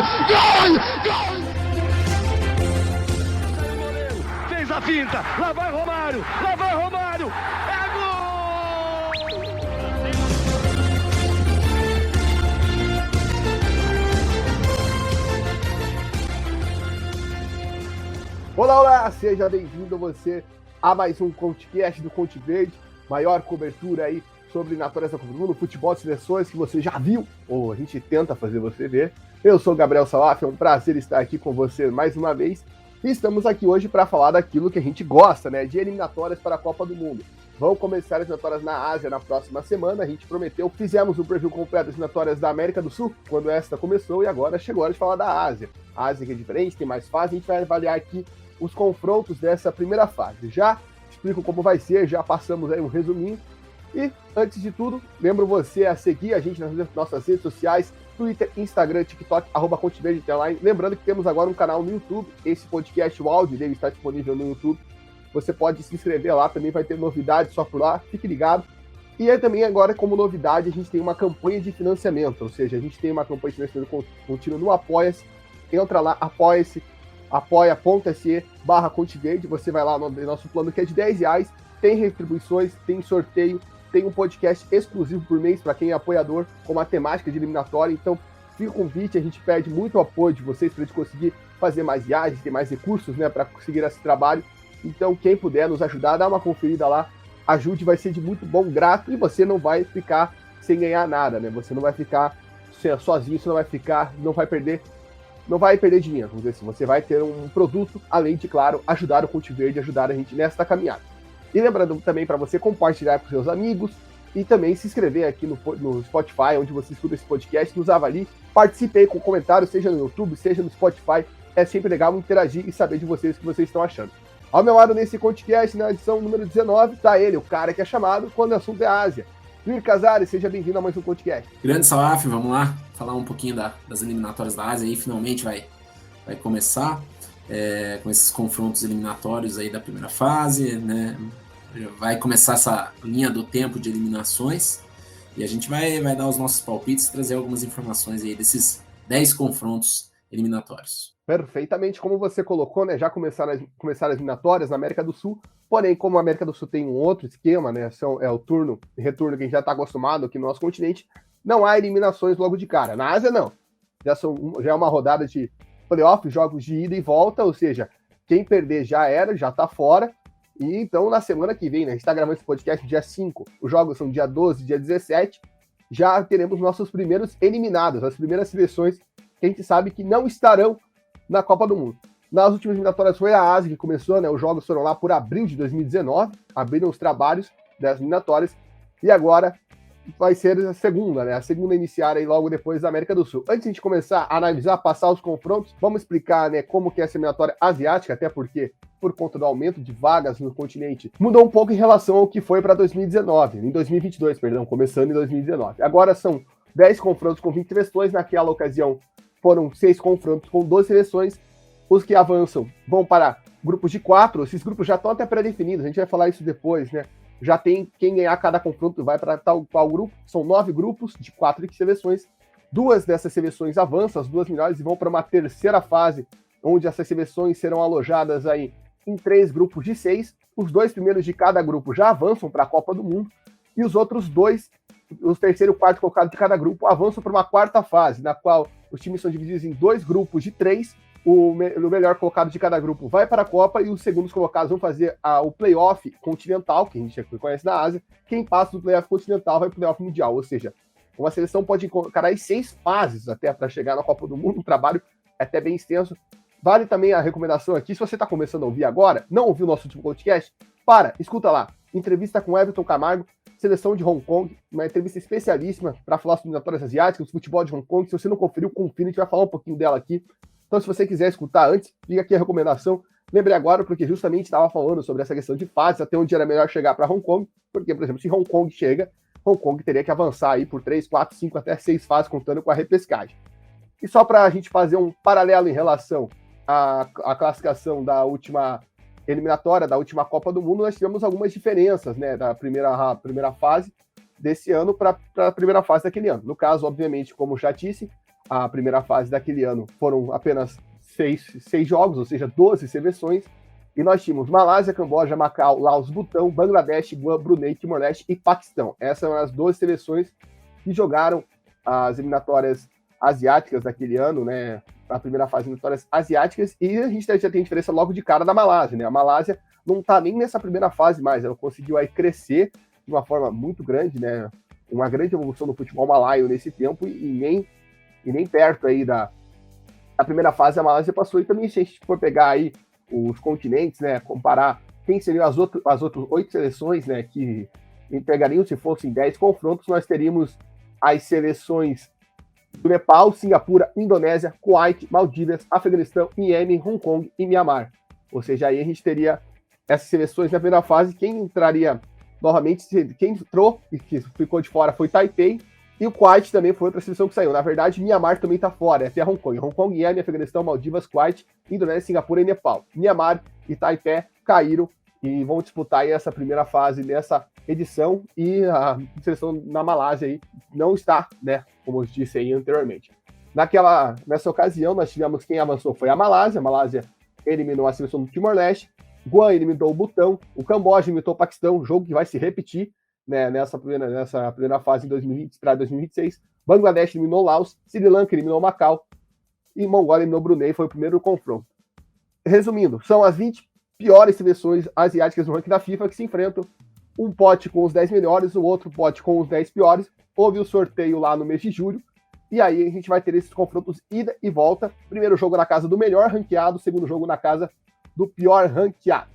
Gol! Fez a finta, lá vai Romário, é gol! Olá, seja bem-vindo você a mais um podcast do Conte Verde, maior cobertura aí sobre eliminatórias da Copa do Mundo, futebol de seleções que você já viu, ou a gente tenta fazer você ver. Eu sou o Gabriel Salaf, é um prazer estar aqui com você mais uma vez, e estamos aqui hoje para falar daquilo que a gente gosta, né, de eliminatórias para a Copa do Mundo. Vão começar as eliminatórias na Ásia na próxima semana, a gente prometeu, fizemos um preview completo das eliminatórias da América do Sul, quando esta começou, e agora chegou a hora de falar da Ásia. A Ásia que é diferente, tem mais fase, a gente vai avaliar aqui os confrontos dessa primeira fase. Já explico como vai ser, já passamos aí um resuminho. E, antes de tudo, lembro você a seguir a gente nas nossas redes sociais, Twitter, Instagram, TikTok, @ConteVerde Underline. Lembrando que temos agora um canal no YouTube, esse podcast, o áudio dele está disponível no YouTube. Você pode se inscrever lá, também vai ter novidades só por lá, fique ligado. E aí também agora, como novidade, a gente tem uma campanha de financiamento, ou seja, a gente tem uma campanha de financiamento contínuo no Apoia-se. Entra lá, apoia.se/ConteVerde, você vai lá no nosso plano que é de R$10, tem retribuições, tem sorteio, tem um podcast exclusivo por mês para quem é apoiador, com uma temática de eliminatória. Então, fica o convite, a gente pede muito apoio de vocês para a gente conseguir fazer mais viagens, ter mais recursos, né, para conseguir esse trabalho. Então, quem puder nos ajudar, dá uma conferida lá, ajude, vai ser de muito bom grato e você não vai ficar sem ganhar nada, né? Você não vai ficar sozinho, você não vai perder dinheiro, vamos dizer assim. Você vai ter um produto, além de, claro, ajudar o Conte Verde, ajudar a gente nesta caminhada. E lembrando também para você compartilhar com seus amigos e também se inscrever aqui no Spotify, onde você escuta esse podcast, nos avalie, participe aí com comentários, seja no YouTube, seja no Spotify. É sempre legal interagir e saber de vocês o que vocês estão achando. Ao meu lado nesse podcast, na edição número 19, tá ele, o cara que é chamado quando o assunto é Ásia. Yuri Casares, seja bem-vindo a mais um podcast. Grande Salaf, vamos lá falar um pouquinho das eliminatórias da Ásia, aí finalmente vai começar com esses confrontos eliminatórios aí da primeira fase, né? Vai começar essa linha do tempo de eliminações e a gente vai dar os nossos palpites e trazer algumas informações aí desses 10 confrontos eliminatórios. Perfeitamente, como você colocou, né? Já começaram as eliminatórias na América do Sul, porém, como a América do Sul tem um outro esquema, né? É o turno e retorno que a gente já está acostumado aqui no nosso continente, não há eliminações logo de cara. Na Ásia, não. Já é uma rodada de playoff, jogos de ida e volta, ou seja, quem perder já está fora. E então, na semana que vem, né? A gente está gravando esse podcast no dia 5, os jogos são dia 12, dia 17, já teremos nossos primeiros eliminados, as primeiras seleções que a gente sabe que não estarão na Copa do Mundo. Nas últimas eliminatórias foi a Ásia que começou, né? Os jogos foram lá por abril de 2019, abriram os trabalhos das eliminatórias, e agora vai ser a segunda, né? A segunda a iniciar aí logo depois da América do Sul. Antes de a gente começar a analisar, passar os confrontos, vamos explicar, né, como que é essa eliminatória asiática, até porque, por conta do aumento de vagas no continente, mudou um pouco em relação ao que foi para 2022, começando em 2019. Agora são 10 confrontos com 20 seleções, naquela ocasião foram 6 confrontos com 12 seleções. Os que avançam vão para grupos de 4, esses grupos já estão até pré-definidos, a gente vai falar isso depois, né? Já tem quem ganhar cada confronto vai para tal grupo, são 9 grupos de 4 seleções. 2 dessas seleções avançam, as 2 melhores, e vão para uma terceira fase, onde essas seleções serão alojadas aí em 3 grupos de 6. Os 2 primeiros de cada grupo já avançam para a Copa do Mundo, e os outros 2, os terceiro e quarto colocados de cada grupo, avançam para uma quarta fase, na qual os times são divididos em 2 grupos de 3, o melhor colocado de cada grupo vai para a Copa e os segundos colocados vão fazer o playoff continental, que a gente já conhece na Ásia. Quem passa do playoff continental vai para o playoff mundial, ou seja, uma seleção pode encarar 6 fases até para chegar na Copa do Mundo, um trabalho até bem extenso. Vale também a recomendação aqui, se você está começando a ouvir agora, não ouviu o nosso último podcast, escuta lá, entrevista com Everton Camargo, seleção de Hong Kong, uma entrevista especialíssima para falar sobre eliminatórias asiáticas, do futebol de Hong Kong. Se você não conferiu, confira, a gente vai falar um pouquinho dela aqui. Então, se você quiser escutar antes, fica aqui a recomendação. Lembrei agora, porque justamente estava falando sobre essa questão de fases, até onde era melhor chegar para Hong Kong, porque, por exemplo, se Hong Kong chega, Hong Kong teria que avançar aí por 3, 4, 5, até 6 fases, contando com a repescagem. E só para a gente fazer um paralelo em relação à classificação da última eliminatória, da última Copa do Mundo, nós tivemos algumas diferenças, né, da primeira fase desse ano para a primeira fase daquele ano. No caso, obviamente, como já disse, a primeira fase daquele ano foram apenas 6 jogos, ou seja, 12 seleções, e nós tínhamos Malásia, Camboja, Macau, Laos, Butão, Bangladesh, Guam, Brunei, Timor-Leste e Paquistão. Essas eram as 12 seleções que jogaram as eliminatórias asiáticas daquele ano, né? A primeira fase de eliminatórias asiáticas, e a gente já tem diferença logo de cara da Malásia, né? A Malásia não está nem nessa primeira fase mais, ela conseguiu aí crescer de uma forma muito grande, né? Uma grande evolução no futebol malaio nesse tempo, e nem perto aí da primeira fase a Malásia passou. E também, se a gente for pegar aí os continentes, né, comparar quem seriam as outras 8 seleções, né, que pegariam se fossem 10 confrontos, nós teríamos as seleções do Nepal, Singapura, Indonésia, Kuwait, Maldivas, Afeganistão, Iêmen, Hong Kong e Mianmar. Ou seja, aí a gente teria essas seleções na primeira fase. Quem entraria novamente, quem entrou e que ficou de fora foi Taipei, e o Kuwait também foi outra seleção que saiu. Na verdade, Mianmar também está fora, até Hong Kong. Hong Kong, Iêmen, Afeganistão, Maldivas, Kuwait, Indonésia, Singapura e Nepal. Mianmar e Taipei caíram e vão disputar aí essa primeira fase dessa edição, e a seleção na Malásia aí não está, né, como eu disse aí anteriormente. Nessa ocasião, nós tivemos quem avançou foi a Malásia. A Malásia eliminou a seleção do Timor-Leste, Guam eliminou o Butão, o Camboja eliminou o Paquistão, jogo que vai se repetir, né, nessa primeira fase em 2020 para 2026. Bangladesh eliminou Laos, Sri Lanka eliminou Macau e Mongólia eliminou Brunei. Foi o primeiro confronto. Resumindo, são as 20 piores seleções asiáticas no ranking da FIFA que se enfrentam. Um pote com os 10 melhores, o outro pote com os 10 piores. Houve o sorteio lá no mês de julho, e aí a gente vai ter esses confrontos ida e volta. Primeiro jogo na casa do melhor ranqueado, segundo jogo na casa do pior ranqueado.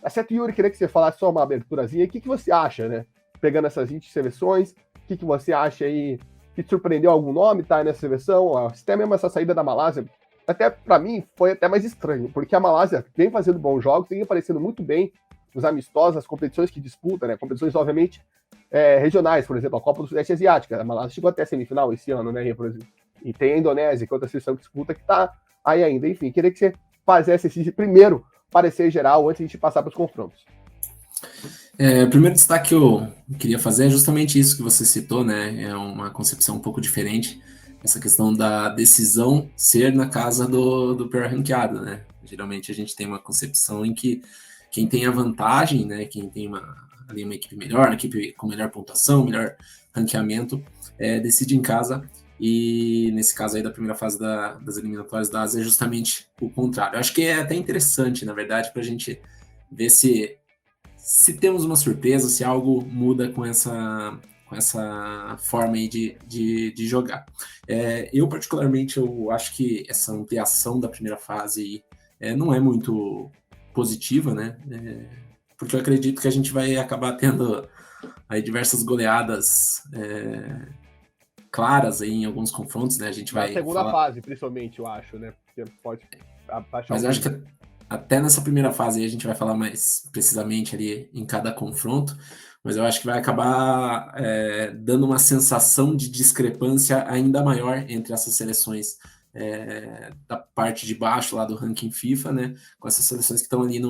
Tá certo, Yuri? Queria que você falasse só uma aberturazinha. O que você acha, né? Pegando essas 20 seleções, o que você acha aí que te surpreendeu? Algum nome tá nessa seleção? Até mesmo essa saída da Malásia, até para mim foi até mais estranho, porque a Malásia vem fazendo bons jogos, vem aparecendo muito bem nos amistosos, as competições que disputa, né? Competições, obviamente, regionais, por exemplo, a Copa do Sudeste Asiática. A Malásia chegou até a semifinal esse ano, né? Por exemplo. E tem a Indonésia, que é outra seleção que disputa, que tá aí ainda. Enfim, queria que você fizesse esse primeiro parecer geral antes de a gente passar para os confrontos. O primeiro destaque que eu queria fazer é justamente isso que você citou, né? É uma concepção um pouco diferente, essa questão da decisão ser na casa do pior ranqueado, né? Geralmente a gente tem uma concepção em que quem tem a vantagem, né? Quem tem uma equipe melhor, uma equipe com melhor pontuação, melhor ranqueamento, decide em casa. E nesse caso aí da primeira fase das eliminatórias da Ásia é justamente o contrário. Eu acho que é até interessante, na verdade, para a gente ver se temos uma surpresa, se algo muda com essa forma aí de jogar. Eu, particularmente, eu acho que essa ampliação da primeira fase não é muito positiva, né? Porque eu acredito que a gente vai acabar tendo aí diversas goleadas claras aí em alguns confrontos, né? A gente vai. Na segunda fase, principalmente, eu acho, né? Porque pode baixar. Mas eu acho que até nessa primeira fase aí a gente vai falar mais precisamente ali em cada confronto, mas eu acho que vai acabar dando uma sensação de discrepância ainda maior entre essas seleções da parte de baixo lá do ranking FIFA, né? Com essas seleções que estão ali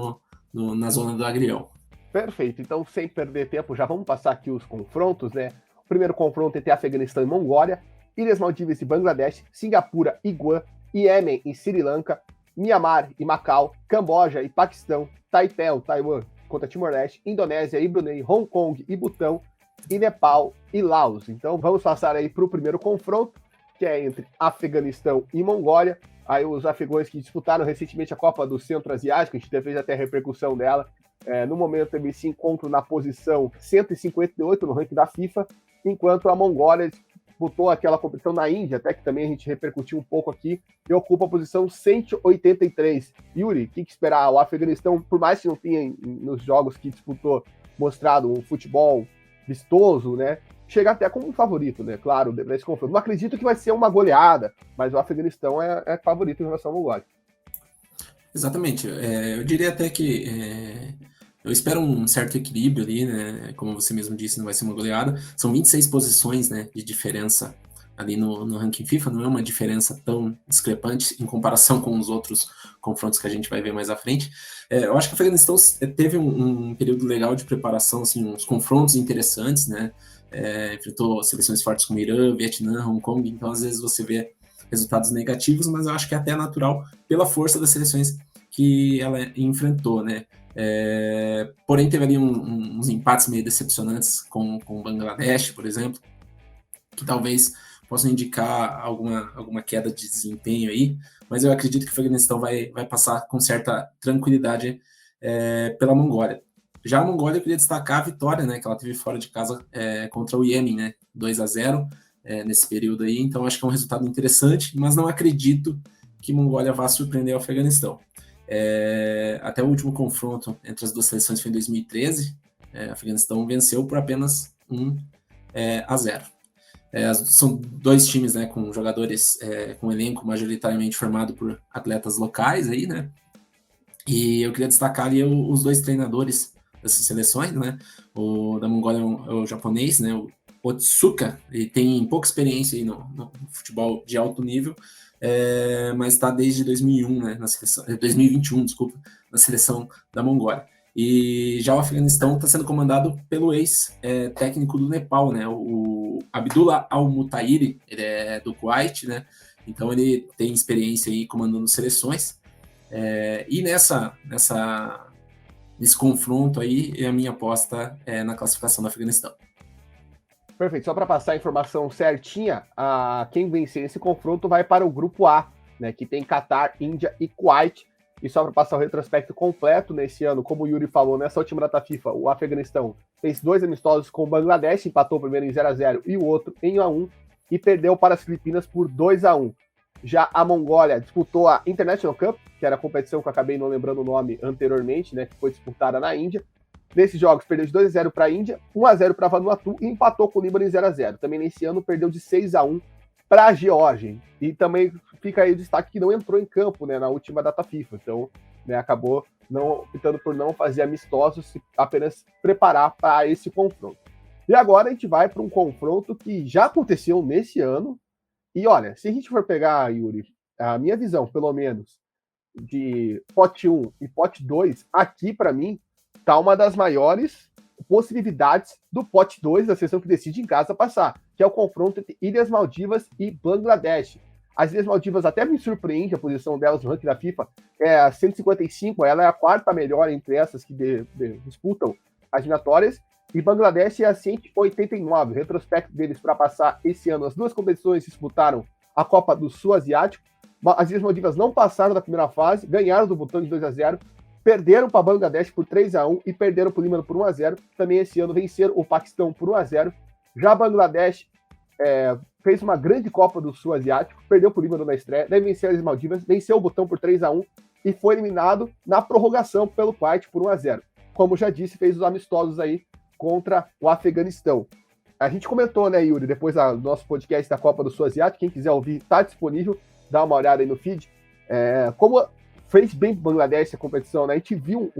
na zona do agrião. Perfeito. Então, sem perder tempo, já vamos passar aqui os confrontos, né? O primeiro confronto entre Afeganistão e Mongólia, Ilhas Maldivas e Bangladesh, Singapura e Guam, Iêmen e Sri Lanka, Mianmar e Macau, Camboja e Paquistão, Taipei, Taiwan contra Timor-Leste, Indonésia e Brunei, Hong Kong e Butão, e Nepal e Laos. Então vamos passar aí para o primeiro confronto, que é entre Afeganistão e Mongólia. Aí os afegãos que disputaram recentemente a Copa do Centro Asiático, a gente fez até a repercussão dela. No momento eles se encontram na posição 158 no ranking da FIFA, enquanto a Mongólia disputou aquela competição na Índia, até que também a gente repercutiu um pouco aqui, e ocupa a posição 183. Yuri, o que esperar? O Afeganistão, por mais que não tenha nos jogos que disputou mostrado um futebol vistoso, né, chega até como um favorito, né, claro, nesse confronto. Não acredito que vai ser uma goleada, mas o Afeganistão é favorito em relação ao Mongólia. Exatamente. Eu diria até que eu espero um certo equilíbrio ali, né? Como você mesmo disse, não vai ser uma goleada. São 26 posições, né, de diferença ali no ranking FIFA, não é uma diferença tão discrepante em comparação com os outros confrontos que a gente vai ver mais à frente. Eu acho que o Afeganistão teve um período legal de preparação, assim, uns confrontos interessantes, né? Enfrentou seleções fortes como Irã, Vietnã, Hong Kong, então às vezes você vê resultados negativos, mas eu acho que é até natural pela força das seleções que ela enfrentou, né? Porém, teve ali uns empates meio decepcionantes com o Bangladesh, por exemplo, que talvez possam indicar alguma queda de desempenho aí, mas eu acredito que o Afeganistão vai passar com certa tranquilidade pela Mongólia. Já a Mongólia, eu queria destacar a vitória, né, que ela teve fora de casa contra o Iêmen, né, 2-0 nesse período aí, então acho que é um resultado interessante, mas não acredito que Mongólia vá surpreender o Afeganistão. Até o último confronto entre as duas seleções foi em 2013, o Afeganistão venceu por apenas 1-0. São dois times, né, com jogadores com um elenco majoritariamente formado por atletas locais aí, né? E eu queria destacar ali os dois treinadores dessas seleções, né? O da Mongólia é o japonês, né? O Otsuka, ele tem pouca experiência aí no futebol de alto nível, mas está desde 2001, né? 2021, desculpa, na seleção da Mongólia. E já o Afeganistão está sendo comandado pelo ex-técnico do Nepal, né? O Abdullah Al-Mutahiri, ele é do Kuwait, né? Então ele tem experiência aí comandando seleções. E nesse confronto aí, a minha aposta é na classificação do Afeganistão. Perfeito. Só para passar a informação certinha, quem vencer esse confronto vai para o grupo A, né? Que tem Catar, Índia e Kuwait. E só para passar o retrospecto completo nesse ano, como o Yuri falou, nessa última data FIFA, o Afeganistão fez 2 amistosos com o Bangladesh, empatou o primeiro em 0-0 e o outro em 1-1, e perdeu para as Filipinas por 2-1. Já a Mongólia disputou a International Cup, que era a competição que eu acabei não lembrando o nome anteriormente, né, que foi disputada na Índia. Nesses jogos, perdeu de 2-0 para a Índia, 1-0 para Vanuatu e empatou com o Líbano em 0-0. Também nesse ano perdeu de 6-1 para a Geórgia. E também fica aí o destaque que não entrou em campo, né, na última data FIFA. Então, né, acabou optando por não fazer amistosos, apenas preparar para esse confronto. E agora a gente vai para um confronto que já aconteceu nesse ano. E olha, se a gente for pegar, Yuri, a minha visão, pelo menos, de pote 1 e pote 2, aqui para mim, tá uma das maiores possibilidades do pote 2 da seleção que decide em casa passar, que é o confronto entre Ilhas Maldivas e Bangladesh. As Ilhas Maldivas até me surpreende a posição delas no ranking da FIFA, é a 155, ela é a quarta melhor entre essas que disputam as eliminatórias, e Bangladesh é a 189, o retrospecto deles para passar esse ano. As duas competições disputaram a Copa do Sul Asiático, as Ilhas Maldivas não passaram da primeira fase, ganharam do Butão de 2-0, perderam para Bangladesh por 3-1 e perderam para o Líbano por 1-0. Também esse ano venceram o Paquistão por 1-0. Já Bangladesh fez uma grande Copa do Sul Asiático, perdeu para o Líbano na estreia, daí venceu as Maldivas, venceu o Butão por 3-1 e foi eliminado na prorrogação pelo Kuwait por 1-0. Como já disse, fez os amistosos aí contra o Afeganistão. A gente comentou, né, Yuri, depois do nosso podcast da Copa do Sul Asiático, quem quiser ouvir, está disponível, dá uma olhada aí no feed. Como fez bem para o Bangladesh a competição, né? A gente viu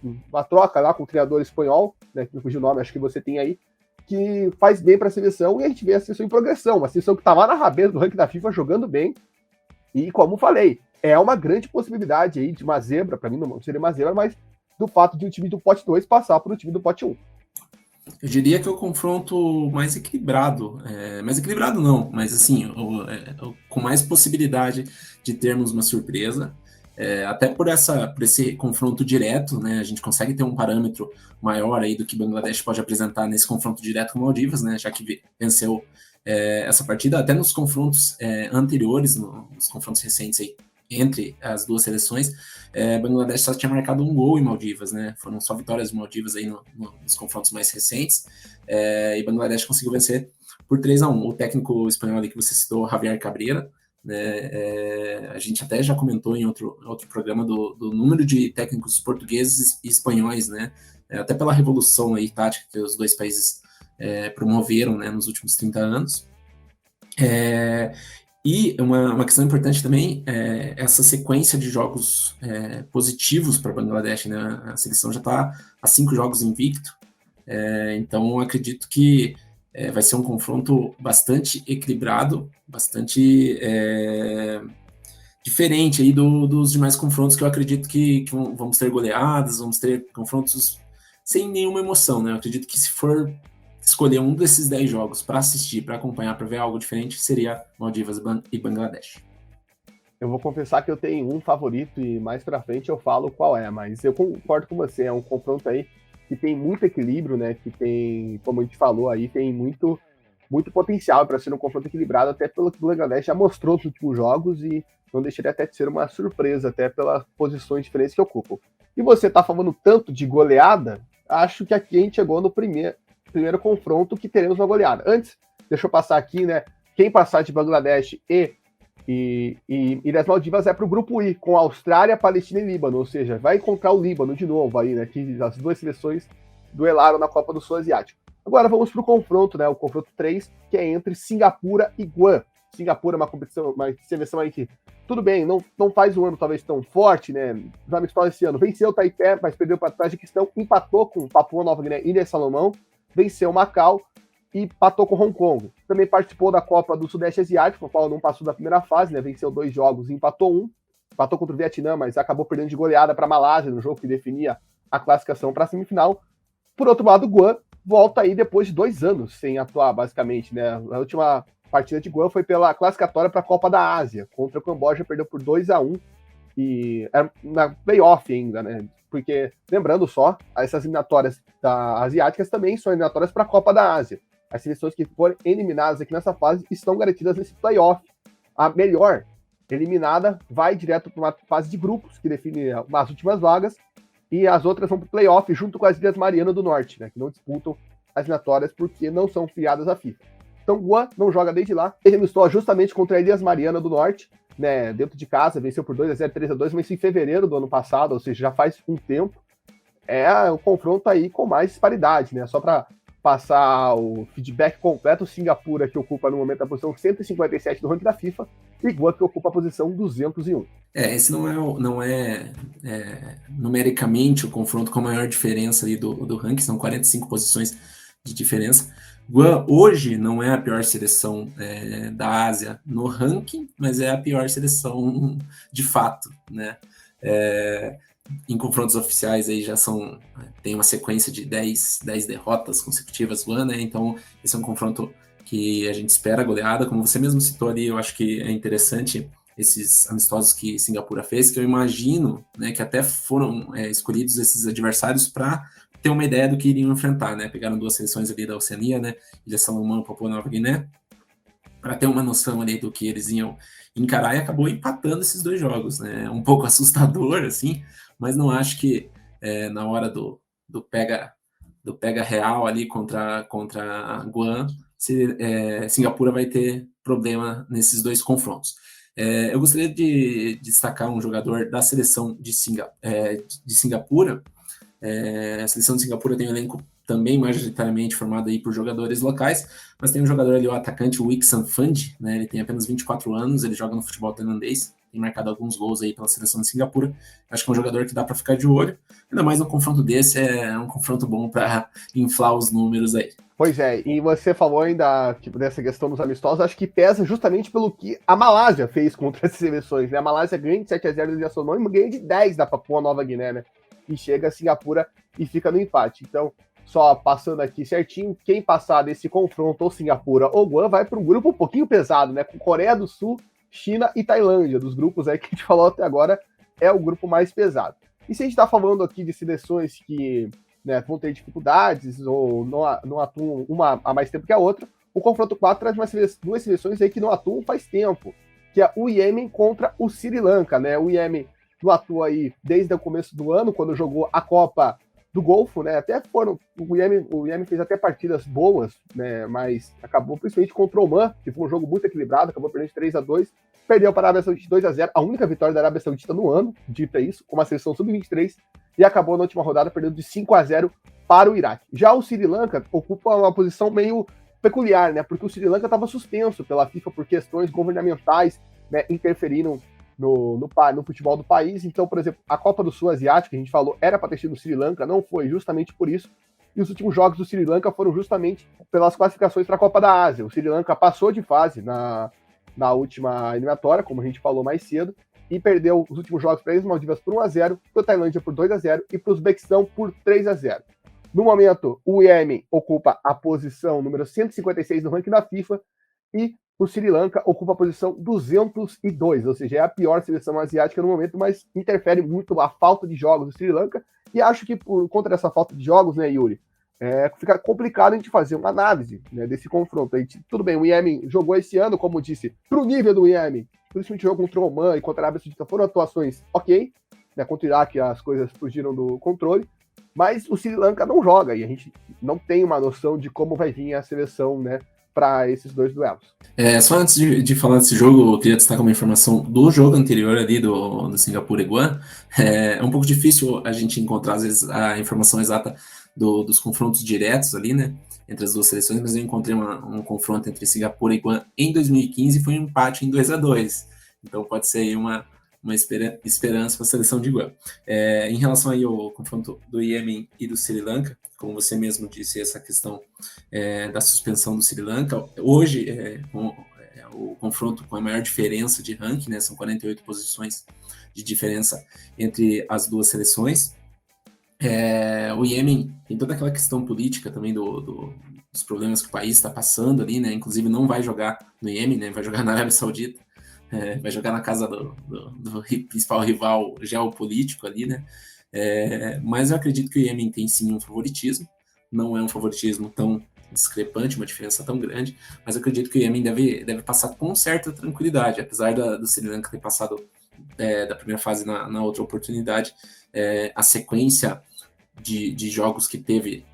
uma troca lá com o treinador espanhol, né, que me fugiu o nome, acho que você tem aí, que faz bem para a seleção, e a gente vê a seleção em progressão, uma seleção que está lá na rabeira do ranking da FIFA jogando bem, e como falei, é uma grande possibilidade aí de uma zebra, para mim não seria uma zebra, mas do fato de um time do pote 2 passar para o time do pote 1. Eu diria que é o confronto mais equilibrado, mais equilibrado não, mas assim, com mais possibilidade de termos uma surpresa, até por esse confronto direto, né, a gente consegue ter um parâmetro maior aí do que Bangladesh pode apresentar nesse confronto direto com Maldivas, né, já que venceu essa partida, até nos confrontos anteriores, nos confrontos recentes aí, entre as duas seleções, Bangladesh só tinha marcado um gol em Maldivas, né? Foram só vitórias de Maldivas aí nos confrontos mais recentes, e Bangladesh conseguiu vencer por 3-1. O técnico espanhol ali que você citou, Javier Cabrera, né? A gente até já comentou em outro programa do número de técnicos portugueses e espanhóis, né? Até pela revolução aí tática que os dois países promoveram, né, nos últimos 30 anos. E uma questão importante também é essa sequência de jogos positivos para Bangladesh, né? A seleção já está a 5 jogos invicto, então acredito que vai ser um confronto bastante equilibrado, bastante diferente aí dos demais confrontos, que eu acredito que vamos ter goleadas, vamos ter confrontos sem nenhuma emoção, né? Eu acredito que se for escolher um desses 10 jogos para assistir, para acompanhar, para ver algo diferente, seria Maldivas e Bangladesh. Eu vou confessar que eu tenho um favorito e mais pra frente eu falo qual é, mas eu concordo com você, é um confronto aí que tem muito equilíbrio, né, que tem, como a gente falou aí, tem muito potencial para ser um confronto equilibrado, até pelo que o Bangladesh já mostrou nos últimos jogos e não deixaria até de ser uma surpresa, até pelas posições diferentes que ocupam. E você tá falando tanto de goleada, acho que aqui a gente chegou no primeiro confronto que teremos uma goleada. Antes, deixa eu passar aqui, né, quem passar de Bangladesh e das Maldivas é para o grupo I, com Austrália, Palestina e Líbano, ou seja, vai encontrar o Líbano de novo aí, né, que as duas seleções duelaram na Copa do Sul Asiático. Agora vamos para o confronto, né, o confronto 3, que é entre Singapura e Guam. Singapura é uma competição, uma seleção aí que, tudo bem, não faz um ano talvez tão forte, né, já me estou esse ano, venceu o Taipei, mas perdeu para a Tajiquistão, empatou com Papua Nova Guiné e Ilha Salomão, venceu Macau, e empatou com Hong Kong. Também participou da Copa do Sudeste Asiático, a qual não passou da primeira fase, né? Venceu 2 jogos e empatou 1. Empatou contra o Vietnã, mas acabou perdendo de goleada para a Malásia, no jogo que definia a classificação para a semifinal. Por outro lado, o Guam volta aí depois de 2 anos sem atuar, basicamente, né? A última partida de Guam foi pela classificatória para a Copa da Ásia. Contra o Camboja, perdeu por 2-1. E era na playoff ainda, né? Porque, lembrando só, essas eliminatórias asiáticas também são eliminatórias para a Copa da Ásia. As seleções que forem eliminadas aqui nessa fase estão garantidas nesse playoff. A melhor eliminada vai direto para uma fase de grupos, que define as últimas vagas, e as outras vão para o playoff junto com as Ilhas Marianas do Norte, né, que não disputam as eliminatórias porque não são filiadas à FIFA. Então, Guam não joga desde lá. Ele amistou justamente contra as Ilhas Marianas do Norte, né, dentro de casa, venceu por 2-0, 3-2, mas em fevereiro do ano passado, ou seja, já faz um tempo. É um confronto aí com mais disparidade, né? Só para passar o feedback completo, Singapura, que ocupa no momento a posição 157 do ranking da FIFA, e Guam, que ocupa a posição 201. Esse não é numericamente o confronto com a maior diferença ali do ranking, são 45 posições de diferença. Guam hoje não é a pior seleção da Ásia no ranking, mas é a pior seleção de fato, né? Em confrontos oficiais aí já tem uma sequência de 10 derrotas consecutivas Guam, né? Então esse é um confronto que a gente espera goleada, como você mesmo citou ali. Eu acho que é interessante esses amistosos que Singapura fez, que eu imagino, né, que até foram escolhidos esses adversários para ter uma ideia do que iriam enfrentar, né? Pegaram 2 seleções ali da Oceania, né, Ilha Salomão e Papua Nova Guiné, para ter uma noção ali do que eles iam encarar, e acabou empatando esses 2 jogos, né? Um pouco assustador, assim, mas não acho que na hora do pega real ali contra Guam, Singapura vai ter problema nesses 2 confrontos. Eu gostaria de destacar um jogador da seleção de Singapura. A seleção de Singapura tem um elenco também majoritariamente formado aí por jogadores locais, mas tem um jogador ali, o atacante, o Wixan Fund, né? Ele tem apenas 24 anos, ele joga no futebol tailandês, tem marcado alguns gols aí pela seleção de Singapura. Acho que é um jogador que dá para ficar de olho, ainda mais um confronto desse, é um confronto bom para inflar os números aí. Pois é, e você falou ainda dessa questão dos amistosos, acho que pesa justamente pelo que a Malásia fez contra as seleções, né? A Malásia ganha de 7-0 do Ilha Salomão e ganha de 10 da Papua Nova Guiné, né? E chega a Singapura e fica no empate. Então, só passando aqui certinho, quem passar desse confronto, ou Singapura ou Guam, vai para um grupo um pouquinho pesado, né? Com Coreia do Sul, China e Tailândia. Dos grupos aí que a gente falou até agora, é o grupo mais pesado. E se a gente está falando aqui de seleções que, né, vão ter dificuldades ou não atuam uma há mais tempo que a outra, o confronto 4 traz 2 seleções aí que não atuam faz tempo, que é o Iêmen contra o Sri Lanka, né? O Iêmen não atua aí desde o começo do ano, quando jogou a Copa do Golfo, né? Até o Iêmen fez até partidas boas, né? Mas acabou principalmente contra o Oman, que foi um jogo muito equilibrado, acabou perdendo de 3-2, perdeu para a Arábia Saudita 2-0, a única vitória da Arábia Saudita no ano, dita isso, com uma seleção sub-23, e acabou na última rodada perdendo de 5-0 para o Iraque. Já o Sri Lanka ocupa uma posição meio peculiar, né? Porque o Sri Lanka estava suspenso pela FIFA por questões governamentais, né? Interferiram no futebol do país. Então, por exemplo, a Copa do Sul Asiática, que a gente falou, era para ter sido no Sri Lanka, não foi, justamente por isso. E os últimos jogos do Sri Lanka foram justamente pelas classificações para a Copa da Ásia. O Sri Lanka passou de fase na última eliminatória, como a gente falou mais cedo, e perdeu os últimos jogos para as Maldivas por 1-0, para a Tailândia por 2-0 e para o Uzbequistão por 3-0. No momento, o Iêmen ocupa a posição número 156 do ranking da FIFA e o Sri Lanka ocupa a posição 202, ou seja, é a pior seleção asiática no momento, mas interfere muito a falta de jogos do Sri Lanka, e acho que por conta dessa falta de jogos, né, Yuri, fica complicado a gente fazer uma análise, né, desse confronto. Tudo bem, o Iêmen jogou esse ano, como disse, pro nível do Iêmen, principalmente o jogo contra o Oman e contra a Arábia Saudita foram atuações ok, né, contra o Iraque as coisas fugiram do controle, mas o Sri Lanka não joga, e a gente não tem uma noção de como vai vir a seleção, né, para esses dois duelos. Só antes de falar desse jogo, eu queria destacar uma informação do jogo anterior ali, do Singapura e Guam. É um pouco difícil a gente encontrar, às vezes, a informação exata dos confrontos diretos ali, né, entre as duas seleções, mas eu encontrei um confronto entre Singapura e Guam em 2015 e foi um empate em 2-2. Então pode ser aí uma esperança para a seleção de Guam. Em relação aí ao confronto do Iêmen e do Sri Lanka, como você mesmo disse, essa questão da suspensão do Sri Lanka, hoje o confronto com a maior diferença de ranking, né, são 48 posições de diferença entre as duas seleções. O Iêmen tem toda aquela questão política também dos problemas que o país está passando ali, né, inclusive não vai jogar no Iêmen, né, vai jogar na Arábia Saudita, vai jogar na casa do principal rival geopolítico ali, né? Mas eu acredito que o Iêmen tem sim um favoritismo, não é um favoritismo tão discrepante, uma diferença tão grande, mas eu acredito que o Iêmen deve passar com certa tranquilidade, apesar do Sri Lanka ter passado da primeira fase na outra oportunidade, a sequência de jogos que teve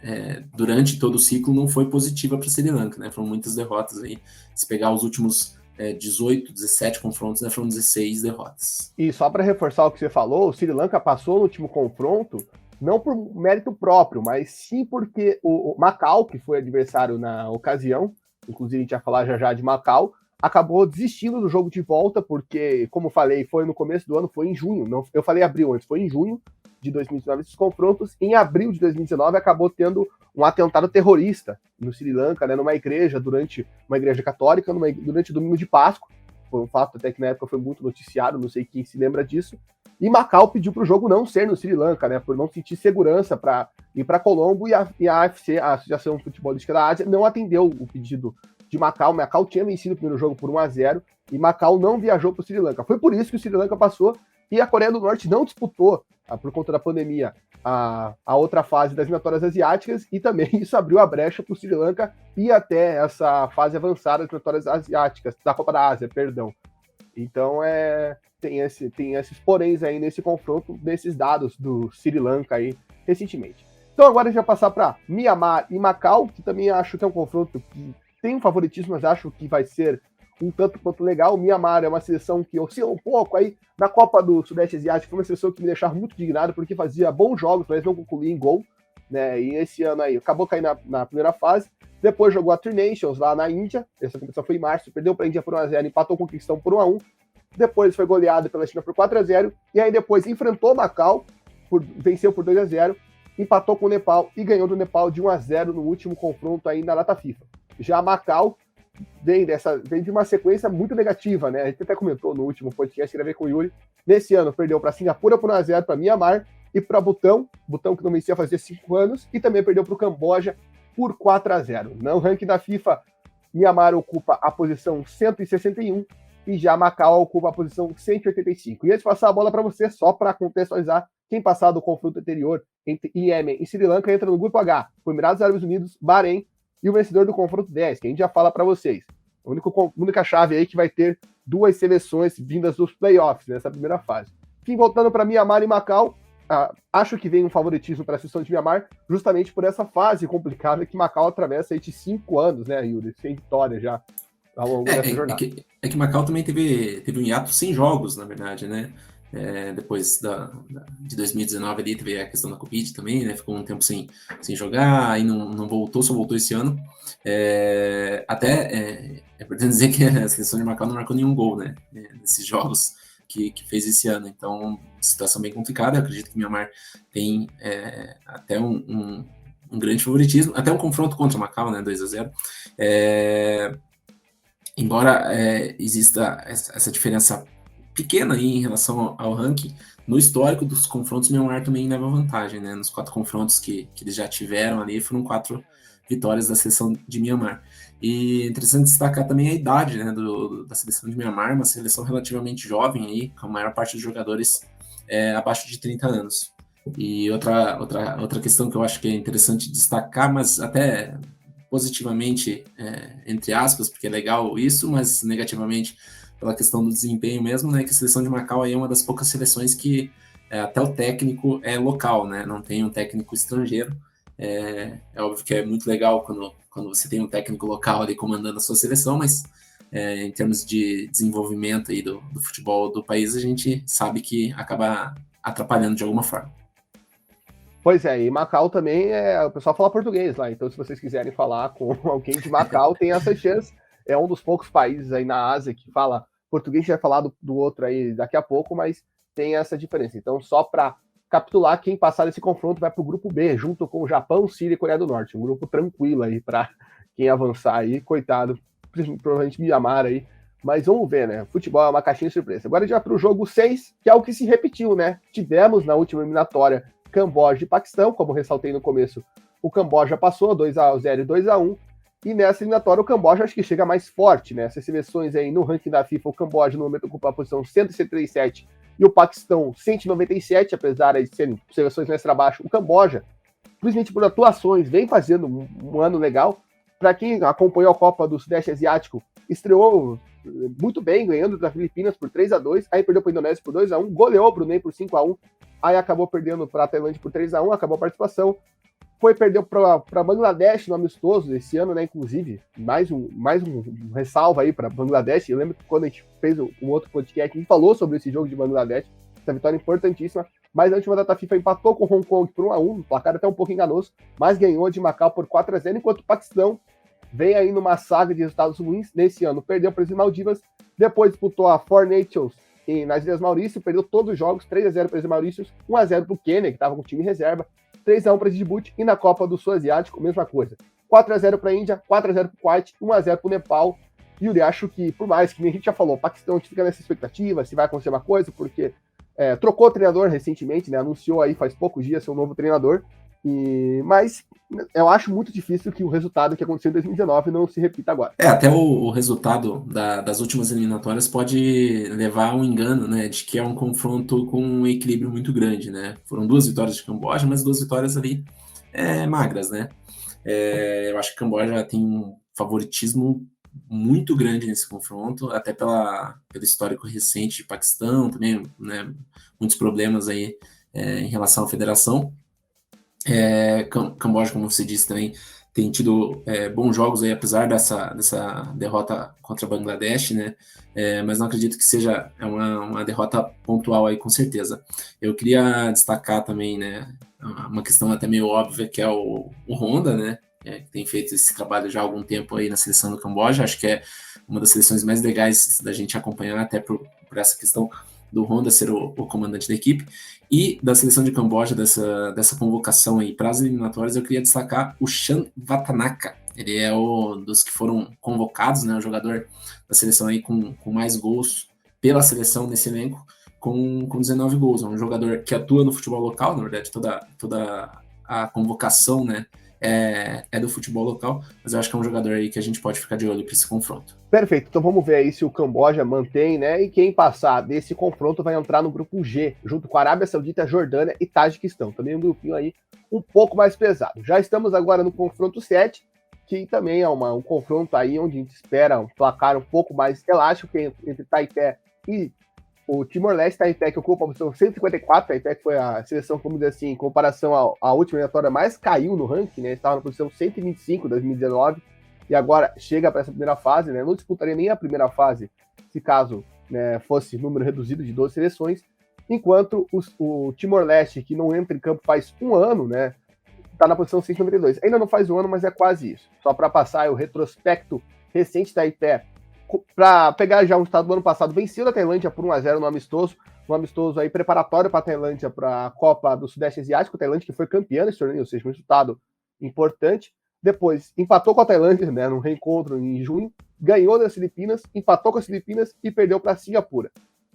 durante todo o ciclo não foi positiva para o Sri Lanka, né? Foram muitas derrotas aí, se pegar os últimos 18, 17 confrontos, né, foram 16 derrotas. E só para reforçar o que você falou, o Sri Lanka passou no último confronto, não por mérito próprio, mas sim porque o Macau, que foi adversário na ocasião, inclusive a gente vai falar já de Macau, acabou desistindo do jogo de volta, porque, como falei, foi no começo do ano, foi em junho, não, eu falei abril antes, foi em junho de 2019 esses confrontos, em abril de 2019 acabou tendo um atentado terrorista no Sri Lanka, né, numa igreja, durante uma igreja católica, durante o domingo de Páscoa. Foi um fato até que na época foi muito noticiado, não sei quem se lembra disso. E Macau pediu para o jogo não ser no Sri Lanka, né, por não sentir segurança para ir para Colombo, e a AFC, a Associação Futebolística da Ásia, não atendeu o pedido de Macau. Macau tinha vencido o primeiro jogo por 1-0 e Macau não viajou para o Sri Lanka. Foi por isso que o Sri Lanka passou e a Coreia do Norte não disputou, por conta da pandemia, a outra fase das eliminatórias asiáticas, e também isso abriu a brecha para o Sri Lanka ir até essa fase avançada das eliminatórias asiáticas, da Copa da Ásia, perdão. Então tem esses poréns aí nesse confronto, desses dados do Sri Lanka aí recentemente. Então agora a gente vai passar para Myanmar e Macau, que também acho que é um confronto que tem um favoritismo, mas acho que vai ser um tanto quanto legal. O Myanmar é uma seleção que oscila um pouco aí na Copa do Sudeste Asiático, foi uma seleção que me deixava muito indignado porque fazia bons jogos, mas não concluía em gol, né? E esse ano aí acabou caindo na primeira fase. Depois jogou a Tri Nations lá na Índia, essa competição foi em março, perdeu para a Índia por 1-0, empatou com o Quistão por 1-1. Depois foi goleado pela China por 4-0, e aí depois enfrentou Macau, venceu por 2-0, empatou com o Nepal e ganhou do Nepal de 1-0 no último confronto aí na data FIFA. Já Macau vem de uma sequência muito negativa, né? A gente até comentou no último podcast, queria ver com o Yuri. Nesse ano perdeu para Singapura por 1-0, para Myanmar e para Butão que não vencia fazia 5 anos, e também perdeu para o Camboja por 4-0. No ranking da FIFA, Myanmar ocupa a posição 161 e já Macau ocupa a posição 185. E antes de passar a bola para você, só para contextualizar, quem passar do confronto anterior entre Iêmen e Sri Lanka entra no grupo H, com Emirados Árabes Unidos, Bahrein e o vencedor do confronto 10, que a gente já fala para vocês. A única chave aí que vai ter duas seleções vindas dos playoffs nessa primeira fase. Enfim, voltando para Myanmar e Macau, acho que vem um favoritismo para a seleção de Myanmar, justamente por essa fase complicada que Macau atravessa aí de 5 anos, né, Yuri? Sem vitória já ao longo dessa jornada. Que Macau também teve um hiato sem jogos, na verdade, né? Depois de 2019 ali teve a questão da Covid também, né? Ficou um tempo sem jogar, aí não voltou, só voltou esse ano. É importante dizer que a seleção de Macau não marcou nenhum gol, né? Nesses jogos que fez esse ano. Então, situação bem complicada. Eu acredito que o Myanmar tem até um grande favoritismo, até um confronto contra o Macau, né? 2-0. Embora exista essa diferença pequena aí em relação ao ranking. No histórico dos confrontos, Myanmar também leva vantagem, né? Nos 4 confrontos que eles já tiveram ali, foram 4 vitórias da seleção de Myanmar. E é interessante destacar também a idade, né, da seleção de Myanmar, uma seleção relativamente jovem aí, com a maior parte dos jogadores abaixo de 30 anos. E outra questão que eu acho que é interessante destacar, mas até positivamente, entre aspas, porque é legal isso, mas negativamente pela questão do desempenho mesmo, né, que a seleção de Macau aí é uma das poucas seleções que até o técnico é local, né, não tem um técnico estrangeiro. É óbvio que é muito legal quando você tem um técnico local ali comandando a sua seleção, mas em termos de desenvolvimento aí do futebol do país, a gente sabe que acaba atrapalhando de alguma forma. Pois é, e Macau também, o pessoal fala português lá, então se vocês quiserem falar com alguém de Macau, tem essa chance. É um dos poucos países aí na Ásia que fala português, a gente vai falar do outro aí daqui a pouco, mas tem essa diferença. Então, só para capitular, quem passar desse confronto vai para o grupo B, junto com o Japão, Síria e Coreia do Norte. Um grupo tranquilo aí para quem avançar aí, coitado, provavelmente Myanmar aí. Mas vamos ver, né? Futebol é uma caixinha de surpresa. Agora já para o jogo 6, que é o que se repetiu, né? Tivemos na última eliminatória Camboja e Paquistão, como ressaltei no começo, o Camboja passou 2-0 e 2-1, e nessa eliminatória o Camboja acho que chega mais forte, né? Essas seleções aí no ranking da FIFA, o Camboja no momento ocupa a posição 177 e o Paquistão 197, apesar de serem seleções mais para baixo. O Camboja, principalmente por atuações, vem fazendo um ano legal. Para quem acompanhou a Copa do Sudeste Asiático, estreou muito bem, ganhando das Filipinas por 3-2, aí perdeu para a Indonésia por 2-1, goleou o Brunei por 5-1, aí acabou perdendo para a Tailândia por 3-1, acabou a participação, perdeu para Bangladesh no amistoso esse ano, né, inclusive, mais um ressalva aí para Bangladesh. Eu lembro que quando a gente fez um outro podcast, a gente falou sobre esse jogo de Bangladesh, essa vitória importantíssima, mas na última data FIFA empatou com Hong Kong por 1-1, um placar até um pouco enganoso, mas ganhou de Macau por 4-0, enquanto o Paquistão vem aí numa saga de resultados ruins. Nesse ano perdeu para as Maldivas, depois disputou a Four Nations nas Ilhas Maurício, perdeu todos os jogos, 3-0 para as Maurícios, 1-0 para o Quênia, que estava com o time em reserva, 3-1 para Djibouti, e na Copa do Sul Asiático, mesma coisa. 4-0 para a Índia, 4-0 para o Kuwait, 1-0 para o Nepal. Yuri, acho que, por mais que nem a gente já falou, o Paquistão a gente fica nessa expectativa, se vai acontecer uma coisa, porque trocou o treinador recentemente, né? Anunciou aí faz poucos dias ser um novo treinador, mas eu acho muito difícil que o resultado que aconteceu em 2019 não se repita agora. Até o resultado das últimas eliminatórias pode levar a um engano, né, de que é um confronto com um equilíbrio muito grande, né? Foram 2 vitórias de Camboja, mas 2 vitórias ali magras, né? Eu acho que Camboja tem um favoritismo muito grande nesse confronto, até pelo histórico recente de Paquistão, também, né, muitos problemas aí em relação à federação. Camboja, como você disse, também tem tido bons jogos aí, apesar dessa derrota contra Bangladesh, né? Mas não acredito que seja uma derrota pontual aí, com certeza. Eu queria destacar também, né, uma questão até meio óbvia, que é o Honda, né? Que tem feito esse trabalho já há algum tempo aí na seleção do Camboja. Acho que é uma das seleções mais legais da gente acompanhar, até por essa questão do Honda ser o comandante da equipe. E da seleção de Camboja, dessa convocação aí para as eliminatórias, eu queria destacar o Chan Vatanaka. Ele é dos que foram convocados, né, o jogador da seleção aí com mais gols pela seleção nesse elenco, com 19 gols. É um jogador que atua no futebol local, na verdade, toda a convocação, né, é do futebol local, mas eu acho que é um jogador aí que a gente pode ficar de olho para esse confronto. Perfeito, então vamos ver aí se o Camboja mantém, né? E quem passar desse confronto vai entrar no grupo G, junto com a Arábia Saudita, Jordânia e Tajiquistão. Também um grupinho aí um pouco mais pesado. Já estamos agora no confronto 7, que também é um confronto aí onde a gente espera um placar um pouco mais elástico entre Taipei e o Timor-Leste. Taipei que ocupa a posição 154, Taipei que foi a seleção, como dizer assim, em comparação à última eliminatória, mais caiu no ranking, né? Estava na posição 125 em 2019. E agora chega para essa primeira fase, né? Não disputaria nem a primeira fase, se caso, né, fosse número reduzido de 12 seleções, enquanto o Timor-Leste, que não entra em campo faz um ano, né, está na posição 192. Ainda não faz um ano, mas é quase isso. Só para passar o retrospecto recente da Taipei, para pegar já um estado do ano passado, venceu a Tailândia por 1-0 no amistoso aí preparatório para a Tailândia para a Copa do Sudeste Asiático, a Tailândia que foi campeã nesse torneio, ou seja, um resultado importante. Depois, empatou com a Tailândia, né, num reencontro em junho, ganhou das Filipinas, empatou com as Filipinas e perdeu para Singapura.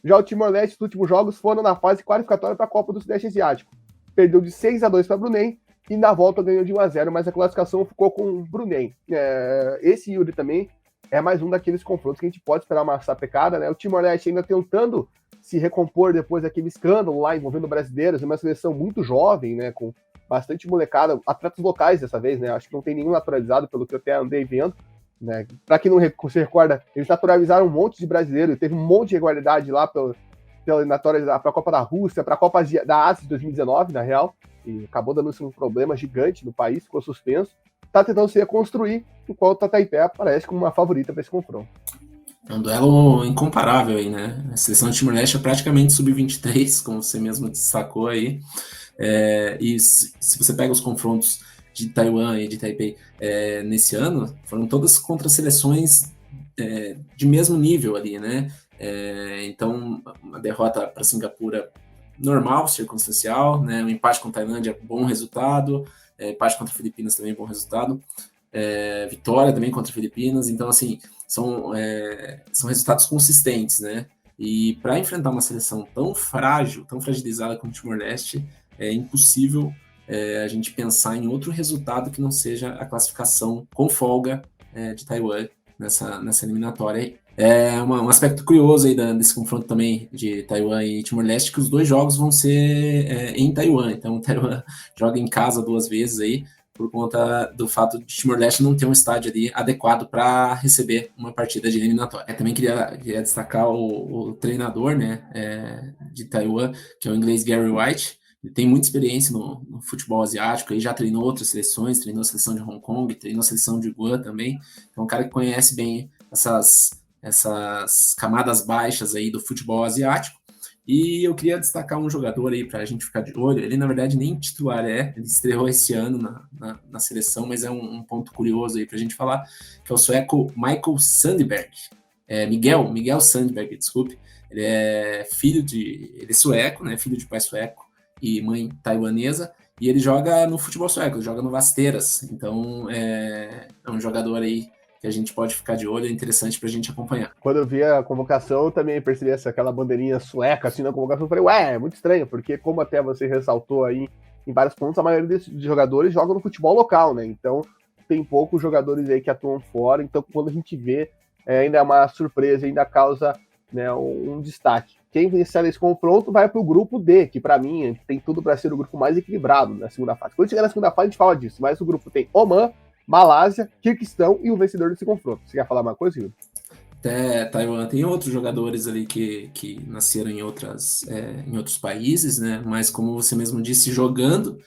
Já o Timor-Leste, os últimos jogos foram na fase qualificatória para a Copa do Sudeste Asiático. Perdeu de 6-2 para Brunei e na volta ganhou de 1-0, mas a classificação ficou com o Brunei. Esse Yuri também é mais um daqueles confrontos que a gente pode esperar uma sapecada, né? O Timor-Leste ainda tentando se recompor depois daquele escândalo lá envolvendo brasileiros, uma seleção muito jovem, né? Com bastante molecada, atletas locais dessa vez, né? Acho que não tem nenhum naturalizado, pelo que eu até andei vendo, né? Para quem não se recorda, eles naturalizaram um monte de brasileiros, teve um monte de irregularidade lá pela eliminatória para a Copa da Rússia, para a Copa da Ásia de 2019, na real, e acabou dando um problema gigante no país, ficou suspenso. Está tentando se reconstruir, enquanto a Taipei aparece como uma favorita para esse confronto. É um duelo incomparável aí, né? A seleção de Timor-Leste é praticamente sub-23, como você mesmo destacou aí. E se você pega os confrontos de Taiwan e de Taipei nesse ano, foram todas contra seleções de mesmo nível ali, né? Então, uma derrota para Singapura normal, circunstancial, né? Um empate com Tailândia, bom resultado. Empate contra Filipinas também, bom resultado. Vitória também contra Filipinas. Então, assim, são resultados consistentes, né? E para enfrentar uma seleção tão frágil, tão fragilizada como o Timor-Leste, é impossível a gente pensar em outro resultado que não seja a classificação com folga de Taiwan nessa eliminatória aí. Um aspecto curioso aí desse confronto também de Taiwan e Timor-Leste, que os dois jogos vão ser em Taiwan. Então, o Taiwan joga em casa 2 vezes aí, por conta do fato de Timor-Leste não ter um estádio ali adequado para receber uma partida de eliminatória. Também queria destacar o treinador, né, de Taiwan, que é o inglês Gary White. Ele tem muita experiência no futebol asiático, ele já treinou outras seleções, treinou a seleção de Hong Kong, treinou a seleção de Guam também. Então, um cara que conhece bem essas camadas baixas aí do futebol asiático. E eu queria destacar um jogador aí para a gente ficar de olho. Ele, na verdade, nem titular ele estreou esse ano na seleção, mas é um ponto curioso aí para a gente falar, que é o sueco Michael Sandberg. Miguel Sandberg, desculpe. Ele é ele é sueco, né? Filho de pai sueco e mãe taiwanesa, e ele joga no futebol sueco, ele joga no Vasteiras. Então, é um jogador aí que a gente pode ficar de olho, é interessante pra gente acompanhar. Quando eu vi a convocação, eu também percebi aquela bandeirinha sueca assim na convocação, eu falei, é muito estranho, porque como até você ressaltou aí em vários pontos, a maioria desses jogadores jogam no futebol local, né? Então tem poucos jogadores aí que atuam fora, então quando a gente vê, ainda é uma surpresa, ainda causa, né, um destaque. Quem vencer esse confronto vai para o grupo D, que para mim tem tudo para ser o grupo mais equilibrado na segunda fase. Quando chegar na segunda fase a gente fala disso, mas o grupo tem Oman, Malásia, Quirguistão e o vencedor desse confronto. Você quer falar uma coisa, Yuri? Taiwan tem outros jogadores ali que nasceram em outros países, né? Mas como você mesmo disse, jogam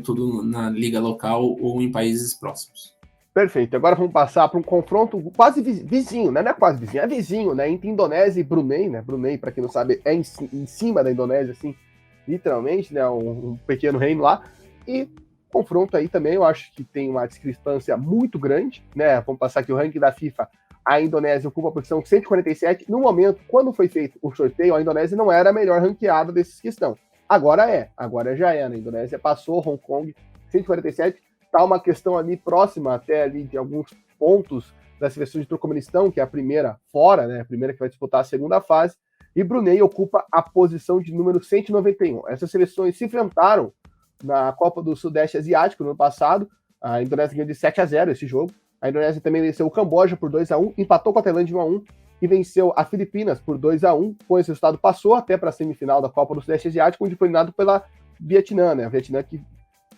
tudo na liga local ou em países próximos. Perfeito. Agora vamos passar para um confronto quase vizinho, né? Não é quase vizinho, é vizinho, né? Entre Indonésia e Brunei, né? Brunei, para quem não sabe, é em cima da Indonésia, assim, literalmente, né? Um pequeno reino lá. E confronto aí também, eu acho que tem uma discrepância muito grande, né? Vamos passar aqui o ranking da FIFA. A Indonésia ocupa a posição 147. No momento, quando foi feito o sorteio, a Indonésia não era a melhor ranqueada desses que estão. Agora já é, né? A Indonésia passou Hong Kong 147. Tá uma questão ali próxima até ali de alguns pontos da seleção de Turcomenistão, que é a primeira fora, né? A primeira que vai disputar a segunda fase. E Brunei ocupa a posição de número 191. Essas seleções se enfrentaram na Copa do Sudeste Asiático no ano passado. A Indonésia ganhou de 7-0 esse jogo. A Indonésia também venceu o Camboja por 2-1, empatou com a Tailândia 1-1 e venceu a Filipinas por 2-1. Com esse resultado passou até para a semifinal da Copa do Sudeste Asiático, onde foi eliminado pela Vietnã, né? A Vietnã que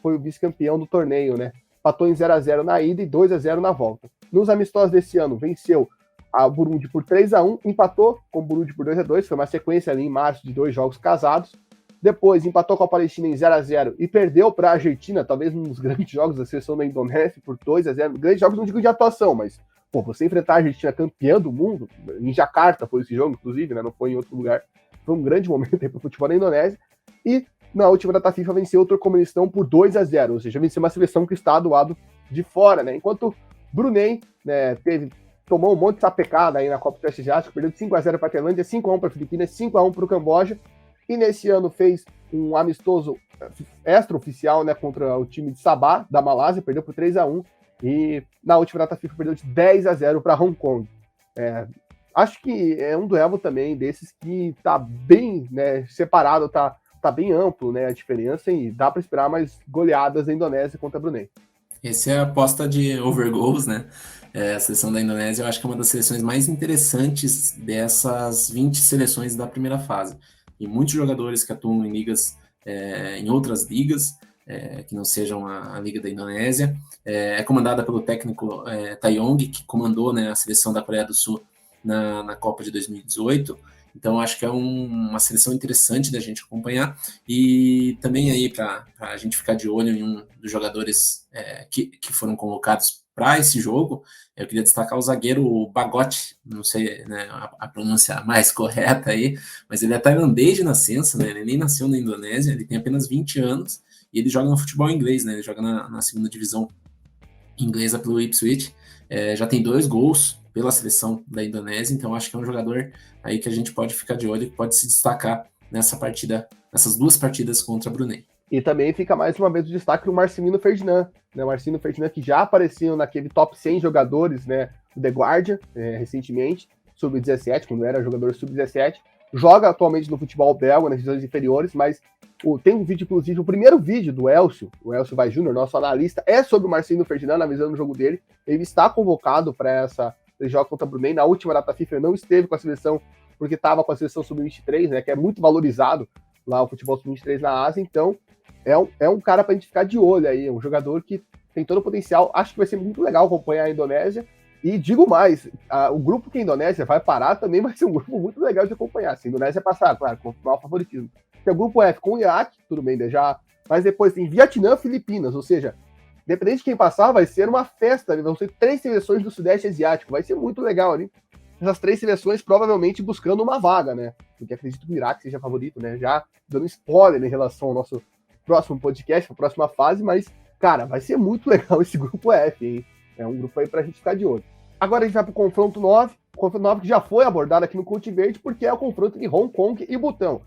foi o vice-campeão do torneio, né? Empatou em 0-0 na ida e 2-0 na volta. Nos amistosos desse ano, venceu a Burundi por 3-1, empatou com o Burundi por 2-2, foi uma sequência ali em março de 2 jogos casados. Depois empatou com a Palestina em 0-0 e perdeu para a Argentina, talvez um dos grandes jogos da seleção da Indonésia, por 2-0. Grandes jogos não digo de atuação, mas você enfrentar a Argentina campeã do mundo, em Jacarta foi esse jogo, inclusive, né? Não foi em outro lugar. Foi um grande momento aí para o futebol da Indonésia. E na última data FIFA venceu o Turcomenistão por 2-0, ou seja, venceu uma seleção que está do lado de fora, né? Enquanto Brunei, né, tomou um monte de sapecada aí na Copa do Sudeste Asiático, perdeu de 5-0 para a Tailândia, 5-1 para a Filipinas, 5-1 para o Camboja, e nesse ano fez um amistoso extra-oficial, né, contra o time de Sabah, da Malásia, perdeu por 3-1, e na última data FIFA perdeu de 10-0 para Hong Kong. acho que é um duelo também desses que tá bem, né, separado, tá bem amplo, né, a diferença, e dá para esperar mais goleadas da Indonésia contra a Brunei. Essa é a aposta de over goals, né? A seleção da Indonésia eu acho que é uma das seleções mais interessantes dessas 20 seleções da primeira fase. E muitos jogadores que atuam em ligas, em outras ligas, que não sejam a Liga da Indonésia. É comandada pelo técnico Taeyong, que comandou, né, a seleção da Coreia do Sul na Copa de 2018. Então, acho que é uma seleção interessante da gente acompanhar. E também aí, para a gente ficar de olho em um dos jogadores que foram convocados para esse jogo, eu queria destacar o zagueiro Bagot, não sei, né, a pronúncia mais correta aí, mas ele é tailandês de nascença, né, ele nem nasceu na Indonésia, ele tem apenas 20 anos, e ele joga no futebol inglês, né, ele joga na segunda divisão inglesa pelo Ipswich, já tem 2 gols pela seleção da Indonésia, então acho que é um jogador aí que a gente pode ficar de olho, que pode se destacar nessas 2 partidas contra a Brunei. E também fica mais uma vez o destaque do Marcelino Ferdinand, né? O Marcelino Ferdinand, que já apareceu naquele top 100 jogadores, né, do The Guardian, recentemente, sub-17, quando era jogador sub-17, joga atualmente no futebol belga, nas divisões inferiores, mas tem um vídeo, inclusive, o primeiro vídeo do Elcio, o Elcio Vai Júnior, nosso analista, é sobre o Marcelino Ferdinand, analisando o jogo dele. Ele está convocado para ele joga contra a Brunei. Na última data FIFA ele não esteve com a seleção, porque estava com a seleção sub-23, né, que é muito valorizado lá o futebol sub-23 na Ásia, então é um cara para a gente ficar de olho aí, um jogador que tem todo o potencial. Acho que vai ser muito legal acompanhar a Indonésia, e digo mais, o grupo que a Indonésia vai parar também vai ser um grupo muito legal de acompanhar. Se a Indonésia passar, claro, com maior favoritismo. Tem o grupo F com o Iraque, tudo bem, já, mas depois tem Vietnã, Filipinas, ou seja, independente de quem passar, vai ser uma festa, vão ser 3 seleções do Sudeste Asiático, vai ser muito legal ali. Essas 3 seleções provavelmente buscando uma vaga, né? Porque acredito que o Iraque seja favorito, né? Já dando spoiler em relação ao nosso próximo podcast, a próxima fase, mas, cara, vai ser muito legal esse grupo F, hein? É um grupo aí pra gente ficar de olho. Agora a gente vai pro confronto 9, que já foi abordado aqui no Conte Verde, porque é o confronto de Hong Kong e Butão.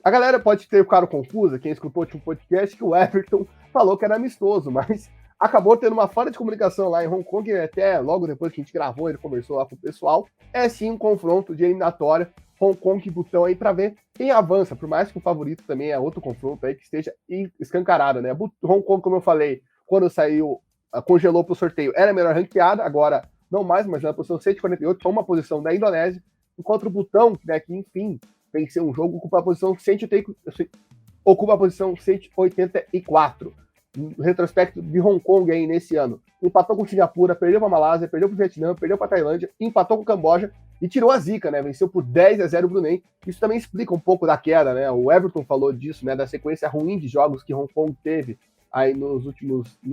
A galera pode ter ficado confusa, quem escutou o podcast, que o Everton falou que era amistoso, mas acabou tendo uma falha de comunicação lá em Hong Kong, e até logo depois que a gente gravou, ele conversou lá com o pessoal. É sim um confronto de eliminatória, Hong Kong e Butão aí, para ver quem avança, por mais que o favorito também é outro confronto aí que esteja escancarado, né? Hong Kong, como eu falei, quando saiu, congelou pro sorteio, era a melhor ranqueada, agora não mais, mas na posição 148, foi uma posição da Indonésia, enquanto o Butão, né, que enfim venceu um jogo, ocupa a posição 184. No retrospecto de Hong Kong aí nesse ano. Empatou com Singapura, perdeu para a Malásia, perdeu para o Vietnã, perdeu para a Tailândia, empatou com o Camboja e tirou a zica, né? Venceu por 10-0 o Brunei. Isso também explica um pouco da queda, né? O Everton falou disso, né? Da sequência ruim de jogos que Hong Kong teve aí no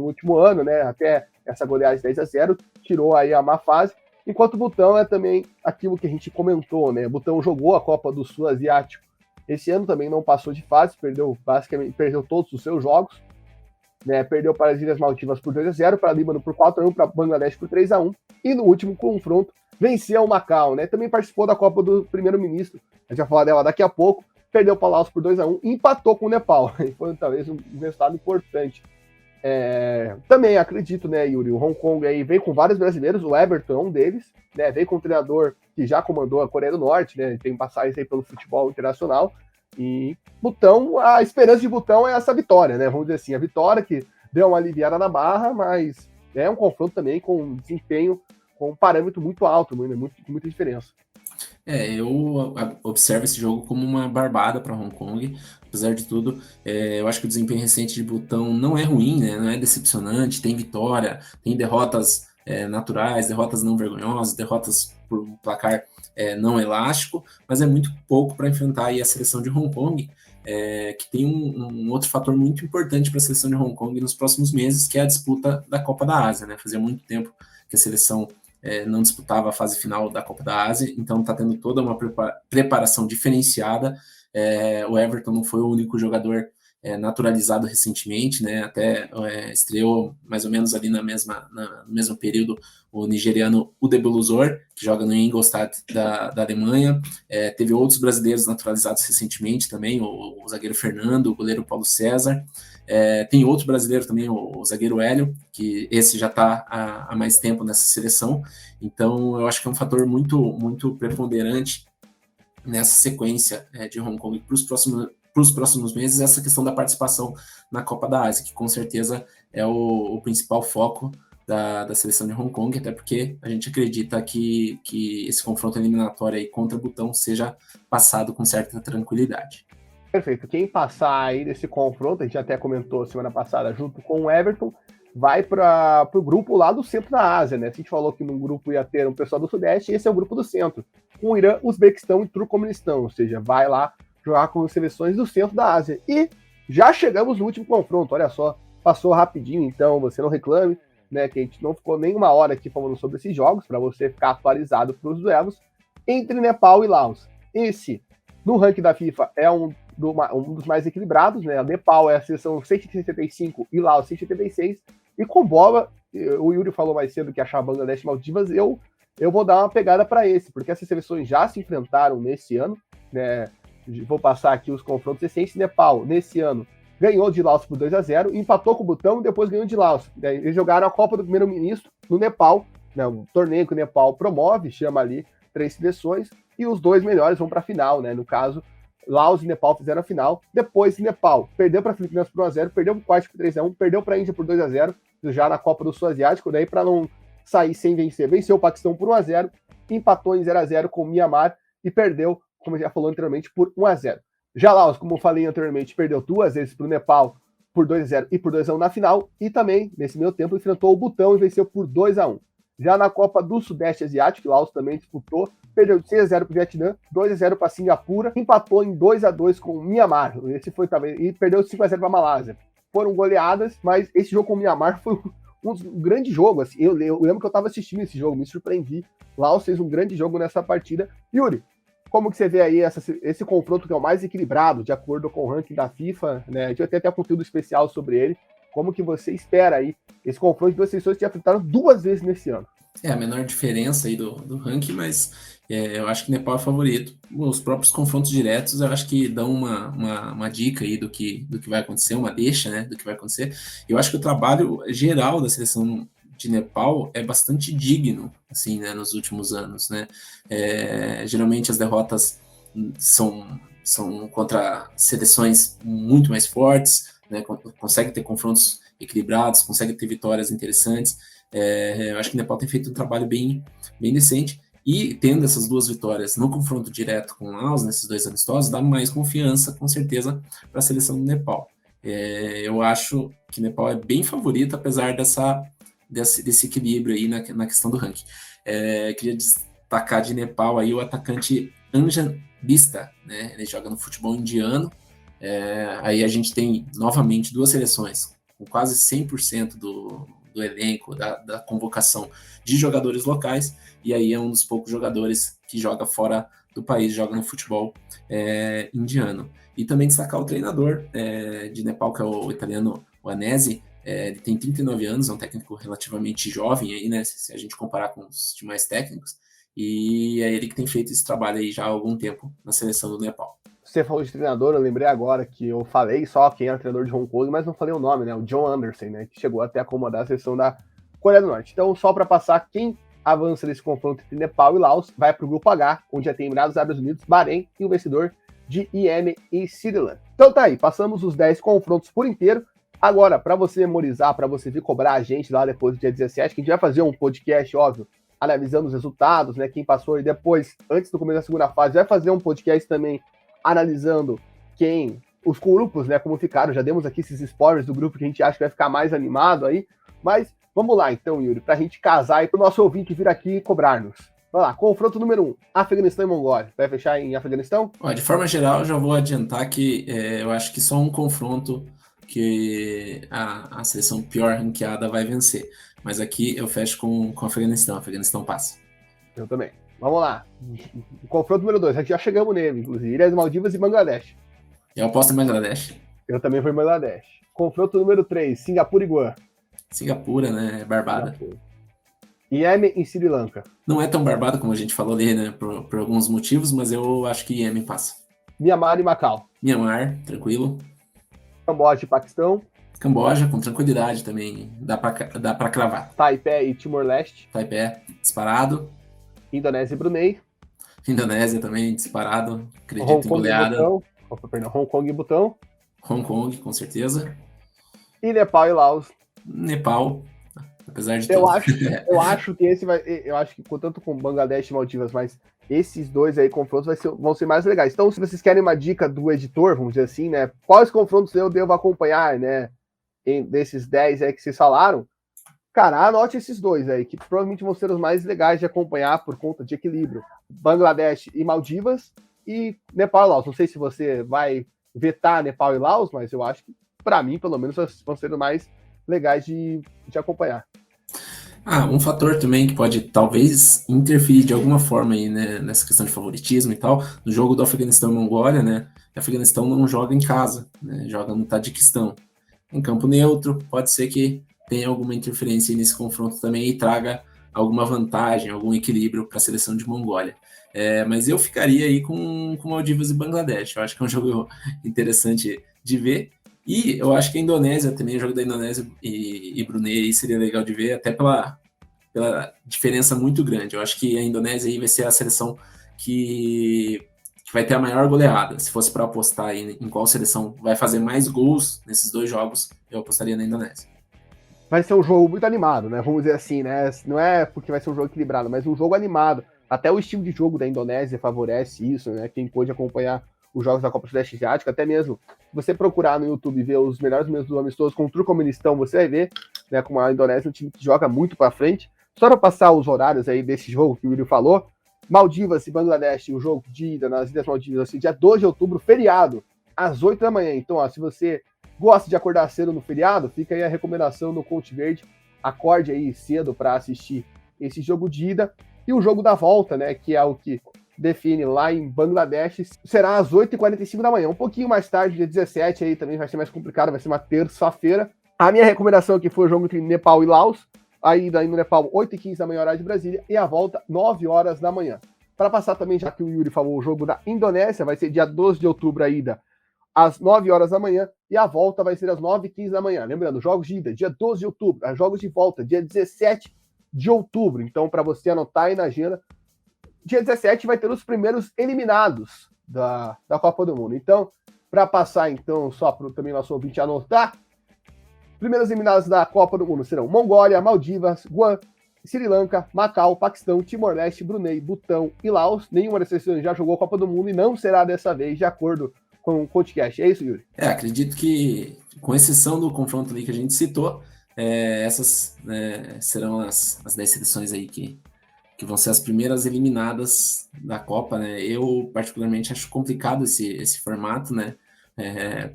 último ano, né? Até essa goleada de 10-0, tirou aí a má fase. Enquanto o Butão é também aquilo que a gente comentou, né? O Butão jogou a Copa do Sul Asiático. Esse ano também não passou de fase, perdeu todos os seus jogos. Né, perdeu para as Ilhas Maldivas por 2-0, para Líbano por 4-1, para Bangladesh por 3-1, e no último confronto venceu o Macau, né? Também participou da Copa do Primeiro-Ministro, a gente vai falar dela daqui a pouco, perdeu para Laos por 2-1 e empatou com o Nepal, foi talvez um resultado importante. Também acredito, né, Yuri, o Hong Kong aí veio com vários brasileiros, o Everton é um deles, né, veio com um treinador que já comandou a Coreia do Norte, né, tem passagens aí pelo futebol internacional. E Butão, a esperança de Butão é essa vitória, né? Vamos dizer assim, a vitória que deu uma aliviada na barra, mas é um confronto também com um desempenho, com um parâmetro muito alto, muita diferença. Eu observo esse jogo como uma barbada para Hong Kong. Apesar de tudo, eu acho que o desempenho recente de Butão não é ruim, né? Não é decepcionante, tem vitória, tem derrotas naturais, derrotas não vergonhosas, derrotas por um placar não elástico, mas é muito pouco para enfrentar aí a seleção de Hong Kong, que tem um outro fator muito importante para a seleção de Hong Kong nos próximos meses, que é a disputa da Copa da Ásia, né? Fazia muito tempo que a seleção não disputava a fase final da Copa da Ásia, então está tendo toda uma preparação diferenciada. O Everton não foi o único jogador naturalizado recentemente, né? Até estreou mais ou menos ali no mesmo período o nigeriano Ude Belusor, que joga no Ingolstadt da Alemanha. Teve outros brasileiros naturalizados recentemente também, o zagueiro Fernando, o goleiro Paulo César. Tem outro brasileiro também, o zagueiro Hélio, que esse já está há mais tempo nessa seleção. Então, eu acho que é um fator muito, muito preponderante nessa sequência de Hong Kong para os próximos meses, essa questão da participação na Copa da Ásia, que com certeza é o principal foco da seleção de Hong Kong, até porque a gente acredita que esse confronto eliminatório aí contra Butão seja passado com certa tranquilidade. Perfeito. Quem passar aí desse confronto, a gente até comentou semana passada, junto com o Everton, vai para o grupo lá do centro da Ásia, né? A gente falou que num grupo ia ter um pessoal do Sudeste, e esse é o grupo do centro, com o Irã, Uzbequistão e Turcomenistão, ou seja, vai lá jogar com as seleções do centro da Ásia. E já chegamos no último confronto, olha só, passou rapidinho, então você não reclame, né, que a gente não ficou nem uma hora aqui falando sobre esses jogos, para você ficar atualizado para os duelos, entre Nepal e Laos. Esse, no ranking da FIFA, é um dos mais equilibrados, né? O Nepal é a seleção 175 e Laos 176, e com bola, o Yuri falou mais cedo que achava Bangladesh e Maldivas, eu vou dar uma pegada para esse, porque essas seleções já se enfrentaram nesse ano, né? Vou passar aqui os confrontos recentes. Nepal, nesse ano, ganhou de Laos por 2-0, empatou com o Butão e depois ganhou de Laos. Eles jogaram a Copa do Primeiro-Ministro no Nepal, né? Um torneio que o Nepal promove, chama ali 3 seleções, e os 2 melhores vão para a final, né? No caso, Laos e Nepal fizeram a final. Depois, Nepal perdeu para a Filipinas por 1-0, perdeu para o Kuwait por 3-1, perdeu para a Índia por 2-0, já na Copa do Sul Asiático, daí para não sair sem vencer, venceu o Paquistão por 1-0, empatou em 0-0 com o Myanmar e perdeu, como já falou anteriormente, por 1-0. Já Laos, como eu falei anteriormente, perdeu 2 vezes para o Nepal por 2-0 e por 2-1 na final, e também, nesse meio tempo, enfrentou o Butão e venceu por 2-1. Já na Copa do Sudeste Asiático, Laos também disputou, perdeu de 6-0 para o Vietnã, 2-0 para Singapura, empatou em 2-2 com o Myanmar, esse foi também, e perdeu 5-0 para a Malásia. Foram goleadas, mas esse jogo com o Myanmar foi um grande jogo, assim, eu lembro que eu estava assistindo esse jogo, me surpreendi. Laos fez um grande jogo nessa partida. Yuri, como que você vê aí esse confronto que é o mais equilibrado, de acordo com o ranking da FIFA, né? A gente vai ter até conteúdo especial sobre ele. Como que você espera aí esse confronto de duas seleções que já enfrentaram 2 vezes nesse ano? A menor diferença aí do ranking, mas eu acho que o Nepal é favorito. Os próprios confrontos diretos, eu acho que dão uma dica aí do que vai acontecer, uma deixa, né, do que vai acontecer. Eu acho que o trabalho geral da seleção de Nepal é bastante digno, assim, né, nos últimos anos, né. Geralmente as derrotas são contra seleções muito mais fortes, né, consegue ter confrontos equilibrados, consegue ter vitórias interessantes. Eu acho que o Nepal tem feito um trabalho bem decente, e tendo essas 2 vitórias no confronto direto com o Laos, nesses 2 amistosos, dá mais confiança, com certeza, para a seleção do Nepal. Eu acho que o Nepal é bem favorito, apesar desse equilíbrio aí na questão do ranking. Queria destacar de Nepal aí o atacante Anjan Bista, né? Ele joga no futebol indiano. Aí a gente tem novamente 2 seleções com quase 100% do elenco, da convocação de jogadores locais, e aí é um dos poucos jogadores que joga fora do país, joga no futebol indiano. E também destacar o treinador de Nepal, que é o italiano Oanese. Ele tem 39 anos, é um técnico relativamente jovem aí, né, se a gente comparar com os demais técnicos, e é ele que tem feito esse trabalho aí já há algum tempo na seleção do Nepal. Você falou de treinador, eu lembrei agora que eu falei só quem era treinador de Hong Kong, mas não falei o nome, né? O John Anderson, né? Que chegou até a acomodar a seleção da Coreia do Norte. Então, só para passar, quem avança nesse confronto entre Nepal e Laos vai para o grupo H, onde já tem Emirados Árabes Unidos, Bahrein e o vencedor de Iêmen e Sri Lanka. Então tá aí, passamos os 10 confrontos por inteiro. Agora, para você memorizar, para você vir cobrar a gente lá depois do dia 17, que a gente vai fazer um podcast, óbvio, analisando os resultados, né? Quem passou, e depois, antes do começo da segunda fase, vai fazer um podcast também analisando os grupos, né, como ficaram. Já demos aqui esses spoilers do grupo que a gente acha que vai ficar mais animado aí, mas vamos lá então, Yuri, pra gente casar e pro nosso ouvinte vir aqui e cobrar-nos. Vai lá, confronto número 1, Afeganistão e Mongólia. Vai fechar em Afeganistão? De forma geral, eu já vou adiantar que eu acho que só um confronto que a seleção pior ranqueada vai vencer, mas aqui eu fecho com o Afeganistão. O Afeganistão passa. Eu também. Vamos lá. O confronto número 2, já chegamos nele, inclusive. Ilhas Maldivas e Bangladesh. Eu aposto em Bangladesh. Eu também vou em Bangladesh. Confronto número 3, Singapura e Guam. Singapura, né? Barbada. Iêmen e Sri Lanka. Não é tão barbada como a gente falou ali, né? Por alguns motivos, mas eu acho que Iêmen passa. Mianmar e Macau. Mianmar, tranquilo. Camboja e Paquistão. Camboja, com tranquilidade também. Dá pra cravar. Taipei e Timor-Leste. Taipei, disparado. Indonésia e Brunei. Indonésia também, disparado. Acredito Hong em Kong goleada. e Butão. Hong Kong e Butão. Hong Kong, com certeza. E Nepal e Laos. Nepal, apesar de Eu tudo. acho que esse vai. Eu acho que tanto com Bangladesh e Maldivas, mas esses dois aí confrontos vão ser mais legais. Então, se vocês querem uma dica do editor, vamos dizer assim, né? Quais confrontos eu devo acompanhar, né? Desses 10 aí que vocês falaram, cara, anote esses dois aí, que provavelmente vão ser os mais legais de acompanhar por conta de equilíbrio. Bangladesh e Maldivas e Nepal e Laos. Não sei se você vai vetar Nepal e Laos, mas eu acho que, para mim, pelo menos, vão ser os mais legais de acompanhar. Um fator também que pode talvez interferir de alguma forma aí, né, nessa questão de favoritismo e tal, no jogo do Afeganistão e Mongólia, né, o Afeganistão não joga em casa, né, joga no Tajiquistão. Em campo neutro, pode ser que tenha alguma interferência nesse confronto também e traga alguma vantagem, algum equilíbrio para a seleção de Mongólia. Mas eu ficaria aí com Maldivas e Bangladesh. Eu acho que é um jogo interessante de ver. E eu acho que a Indonésia também, o jogo da Indonésia e Brunei seria legal de ver, até pela diferença muito grande. Eu acho que a Indonésia aí vai ser a seleção que vai ter a maior goleada. Se fosse para apostar aí em qual seleção vai fazer mais gols nesses dois jogos, eu apostaria na Indonésia. Vai ser um jogo muito animado, né? Vamos dizer assim, né? Não é porque vai ser um jogo equilibrado, mas um jogo animado. Até o estilo de jogo da Indonésia favorece isso, né? Quem pôde acompanhar os jogos da Copa Sudeste Asiática, até mesmo se você procurar no YouTube e ver os melhores momentos do amistoso contra o Turcomenistão, você vai ver, né, como a Indonésia é um time que joga muito para frente. Só para passar os horários aí desse jogo que o William falou, Maldivas e Bangladesh, o jogo de ida nas Ilhas Maldivas, assim, dia 2 de outubro, feriado, às 8 da manhã. Então, ó, se você gosta de acordar cedo no feriado, fica aí a recomendação no Conte Verde, acorde aí cedo para assistir esse jogo de ida. E o jogo da volta, né, que é o que define lá em Bangladesh, será às 8h45 da manhã, um pouquinho mais tarde, dia 17, aí também vai ser mais complicado, vai ser uma terça-feira. A minha recomendação aqui foi o jogo entre Nepal e Laos, aí daí no Nepal, 8h15 da manhã, horário de Brasília, e a volta, 9 horas da manhã. Para passar também, já que o Yuri falou, o jogo da Indonésia, vai ser dia 12 de outubro a ida, às 9 horas da manhã, e a volta vai ser às 9h15 da manhã. Lembrando, jogos de ida, dia 12 de outubro, os jogos de volta, dia 17 de outubro. Então, para você anotar aí na agenda, dia 17 vai ter os primeiros eliminados da Copa do Mundo. Então, para passar, então, só para também nosso ouvinte anotar, primeiros eliminados da Copa do Mundo serão Mongólia, Maldivas, Guam, Sri Lanka, Macau, Paquistão, Timor-Leste, Brunei, Butão e Laos. Nenhuma dessas seleções já jogou a Copa do Mundo e não será dessa vez, de acordo com o podcast. É isso, Yuri? Acredito que, com exceção do confronto ali que a gente citou, essas serão as 10 seleções aí que vão ser as primeiras eliminadas da Copa, né? Eu, particularmente, acho complicado esse formato, né?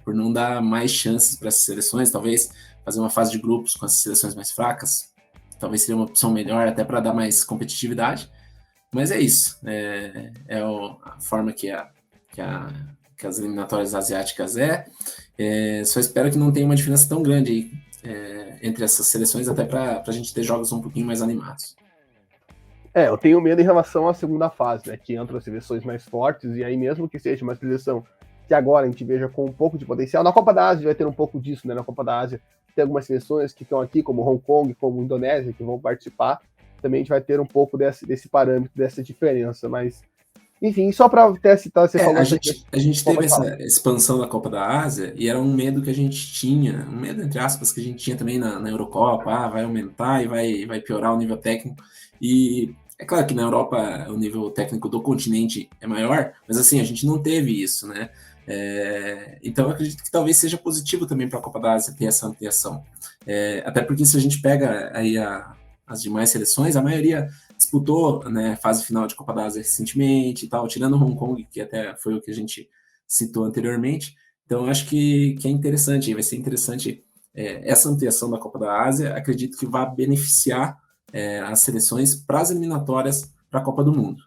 Por não dar mais chances para essas seleções, talvez fazer uma fase de grupos com as seleções mais fracas, talvez seria uma opção melhor, até para dar mais competitividade, mas é isso, a forma que as eliminatórias asiáticas só espero que não tenha uma diferença tão grande aí, entre essas seleções, até para a gente ter jogos um pouquinho mais animados. Eu tenho medo em relação à segunda fase, né, que entram as seleções mais fortes, e aí mesmo que seja uma seleção que agora a gente veja com um pouco de potencial, na Copa da Ásia vai ter um pouco disso, né, na Copa da Ásia tem algumas seleções que estão aqui, como Hong Kong, como Indonésia, que vão participar, também a gente vai ter um pouco desse parâmetro, dessa diferença, mas enfim, só para até citar, você falou... A gente teve essa expansão da Copa da Ásia e era um medo que a gente tinha, um medo entre aspas que a gente tinha também na Eurocopa, vai aumentar e vai piorar o nível técnico, e é claro que na Europa o nível técnico do continente é maior, mas assim, a gente não teve isso, né? Então eu acredito que talvez seja positivo também para a Copa da Ásia ter essa ampliação, até porque se a gente pega aí as demais seleções, a maioria disputou, né, fase final de Copa da Ásia recentemente e tal, tirando Hong Kong, que até foi o que a gente citou anteriormente. Então eu acho que é interessante, vai ser interessante essa ampliação da Copa da Ásia. Acredito que vai beneficiar as seleções para as eliminatórias para a Copa do Mundo.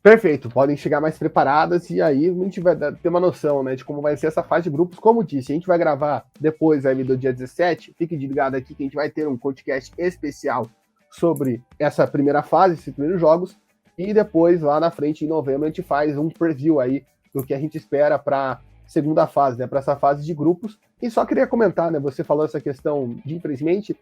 Perfeito, podem chegar mais preparadas e aí a gente vai ter uma noção, né, de como vai ser essa fase de grupos. Como disse, a gente vai gravar depois aí do dia 17, fique ligado aqui que a gente vai ter um podcast especial sobre essa primeira fase, esses primeiros jogos, e depois lá na frente, em novembro, a gente faz um preview aí do que a gente espera para segunda fase, né, para essa fase de grupos. E só queria comentar, né, você falou essa questão de infelizmente,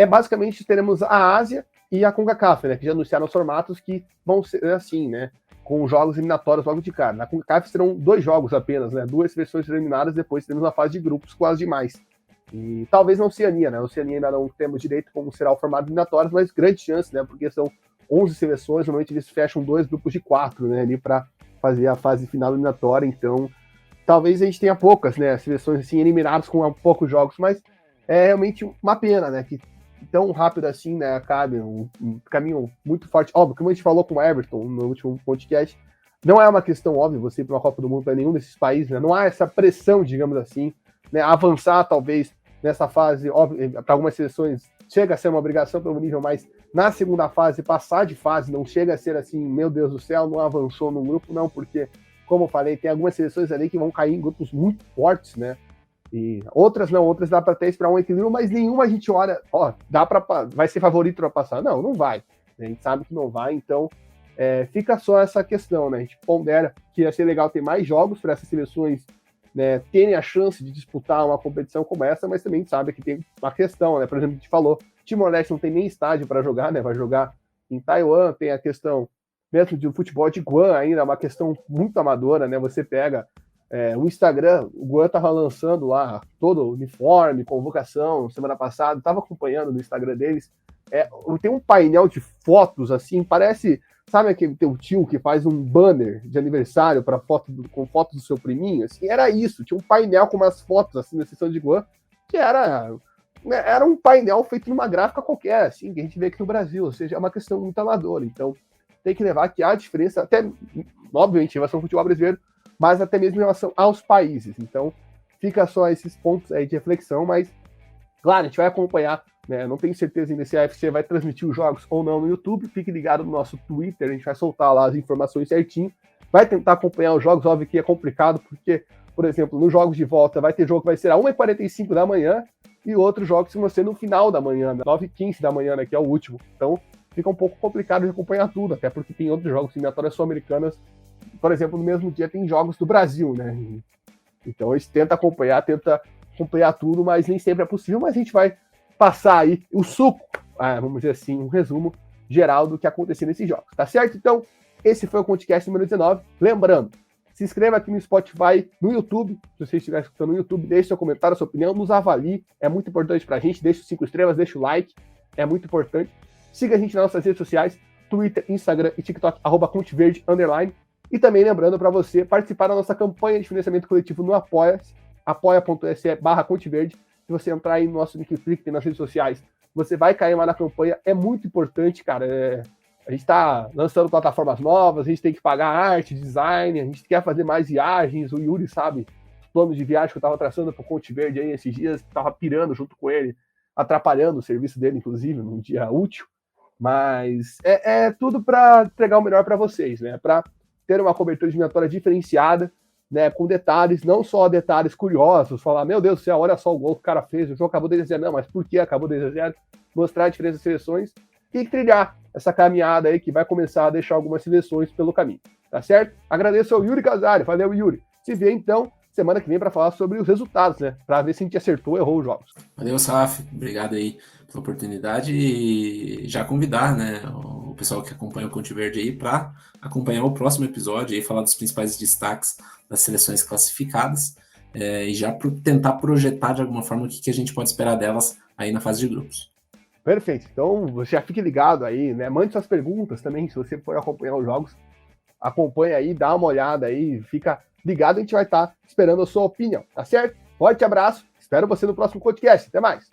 basicamente teremos a Ásia e a CONCACAF, né, que já anunciaram os formatos que vão ser assim, né, com jogos eliminatórios logo de cara. Na CONCACAF serão 2 jogos apenas, né? 2 seleções eliminadas, depois teremos uma fase de grupos com as demais. E talvez na Oceania, né? Na Oceania ainda não temos direito como será o formato eliminatório, mas grande chance, né? Porque são 11 seleções, normalmente eles fecham 2 grupos de 4, né? Ali para fazer a fase final eliminatória, então talvez a gente tenha poucas, né? Seleções assim eliminadas com poucos jogos, mas é realmente uma pena, né? Que tão rápido assim, né, acabe um caminho muito forte. Óbvio, como a gente falou com o Everton no último podcast, não é uma questão óbvia você ir para uma Copa do Mundo para nenhum desses países, né? Não há essa pressão, digamos assim, né? Avançar talvez nessa fase, óbvio, para algumas seleções chega a ser uma obrigação pelo nível, mas na segunda fase, passar de fase, não chega a ser assim, meu Deus do céu, não avançou no grupo, não, porque, como eu falei, tem algumas seleções ali que vão cair em grupos muito fortes, né? E outras não, outras dá para até esperar um equilíbrio, mas nenhuma a gente olha, vai ser favorito para passar. Não, não vai. A gente sabe que não vai, então fica só essa questão, né? A gente pondera que ia ser legal ter mais jogos para essas seleções, né, terem a chance de disputar uma competição como essa, mas também sabe que tem uma questão, né? Por exemplo, a gente falou, Timor-Leste não tem nem estádio para jogar, né? Vai jogar em Taiwan, tem a questão mesmo de futebol de Guam ainda, uma questão muito amadora, né? Você pega o Instagram, o Guan estava lançando lá todo o uniforme, convocação, semana passada, estava acompanhando no Instagram deles, tem um painel de fotos, assim, parece, sabe aquele teu tio que faz um banner de aniversário para com fotos do seu priminho? Assim, era isso, tinha um painel com umas fotos, assim, na seção de Guan, que era um painel feito numa gráfica qualquer, assim, que a gente vê aqui no Brasil, ou seja, é uma questão muito amadora, então tem que levar que há diferença, até, obviamente, em relação ao futebol brasileiro, mas até mesmo em relação aos países. Então, fica só esses pontos aí de reflexão, mas, claro, a gente vai acompanhar, né? Não tenho certeza ainda se a AFC vai transmitir os jogos ou não no YouTube, fique ligado no nosso Twitter, a gente vai soltar lá as informações certinho, vai tentar acompanhar os jogos, óbvio que é complicado, porque, por exemplo, nos jogos de volta vai ter jogo que vai ser às 1h45 da manhã, e outros jogos que vão ser no final da manhã, 9h15 da manhã, né, que é o último. Então, fica um pouco complicado de acompanhar tudo, até porque tem outros jogos eliminatórias sul-americanas. Por exemplo, no mesmo dia tem jogos do Brasil, né? Então a gente tenta acompanhar tudo, mas nem sempre é possível, mas a gente vai passar aí o suco, vamos dizer assim, um resumo geral do que aconteceu nesses jogos, tá certo? Então, esse foi o podcast número 19. Lembrando, se inscreva aqui no Spotify, no YouTube, se você estiver escutando no YouTube, deixe seu comentário, sua opinião, nos avalie, é muito importante pra gente, deixe os 5 estrelas, deixe o like, é muito importante. Siga a gente nas nossas redes sociais, Twitter, Instagram e TikTok, @ConteVerde_. E também lembrando para você participar da nossa campanha de financiamento coletivo no Apoia-se, apoia.se/ConteVerde. Se você entrar aí no nosso link que tem nas redes sociais, você vai cair lá na campanha. É muito importante, cara. A gente está lançando plataformas novas, a gente tem que pagar arte, design, a gente quer fazer mais viagens. O Yuri sabe os planos de viagem que eu estava traçando para o ConteVerde aí esses dias, estava pirando junto com ele, atrapalhando o serviço dele, inclusive, num dia útil. Mas é tudo para entregar o melhor para vocês, né? Para ter uma cobertura eliminatória diferenciada, né, com detalhes, não só detalhes curiosos, falar, meu Deus do céu, olha só o gol que o cara fez, o jogo acabou 2-0, não, mas por que acabou 2-0? Mostrar a diferença das seleções e trilhar essa caminhada aí que vai começar a deixar algumas seleções pelo caminho, tá certo? Agradeço ao Yuri Casares, valeu, Yuri. Se vê, então, semana que vem para falar sobre os resultados, né, para ver se a gente acertou ou errou os jogos. Valeu, Saf, obrigado aí pela oportunidade e já convidar, né, o pessoal que acompanha o ConteVerde aí para acompanhar o próximo episódio e falar dos principais destaques das seleções classificadas e já tentar projetar de alguma forma o que a gente pode esperar delas aí na fase de grupos. Perfeito, então você já fique ligado aí, né? Mande suas perguntas também, se você for acompanhar os jogos, acompanha aí, dá uma olhada aí, fica ligado, a gente vai estar esperando a sua opinião, tá certo? Forte abraço, espero você no próximo podcast, até mais!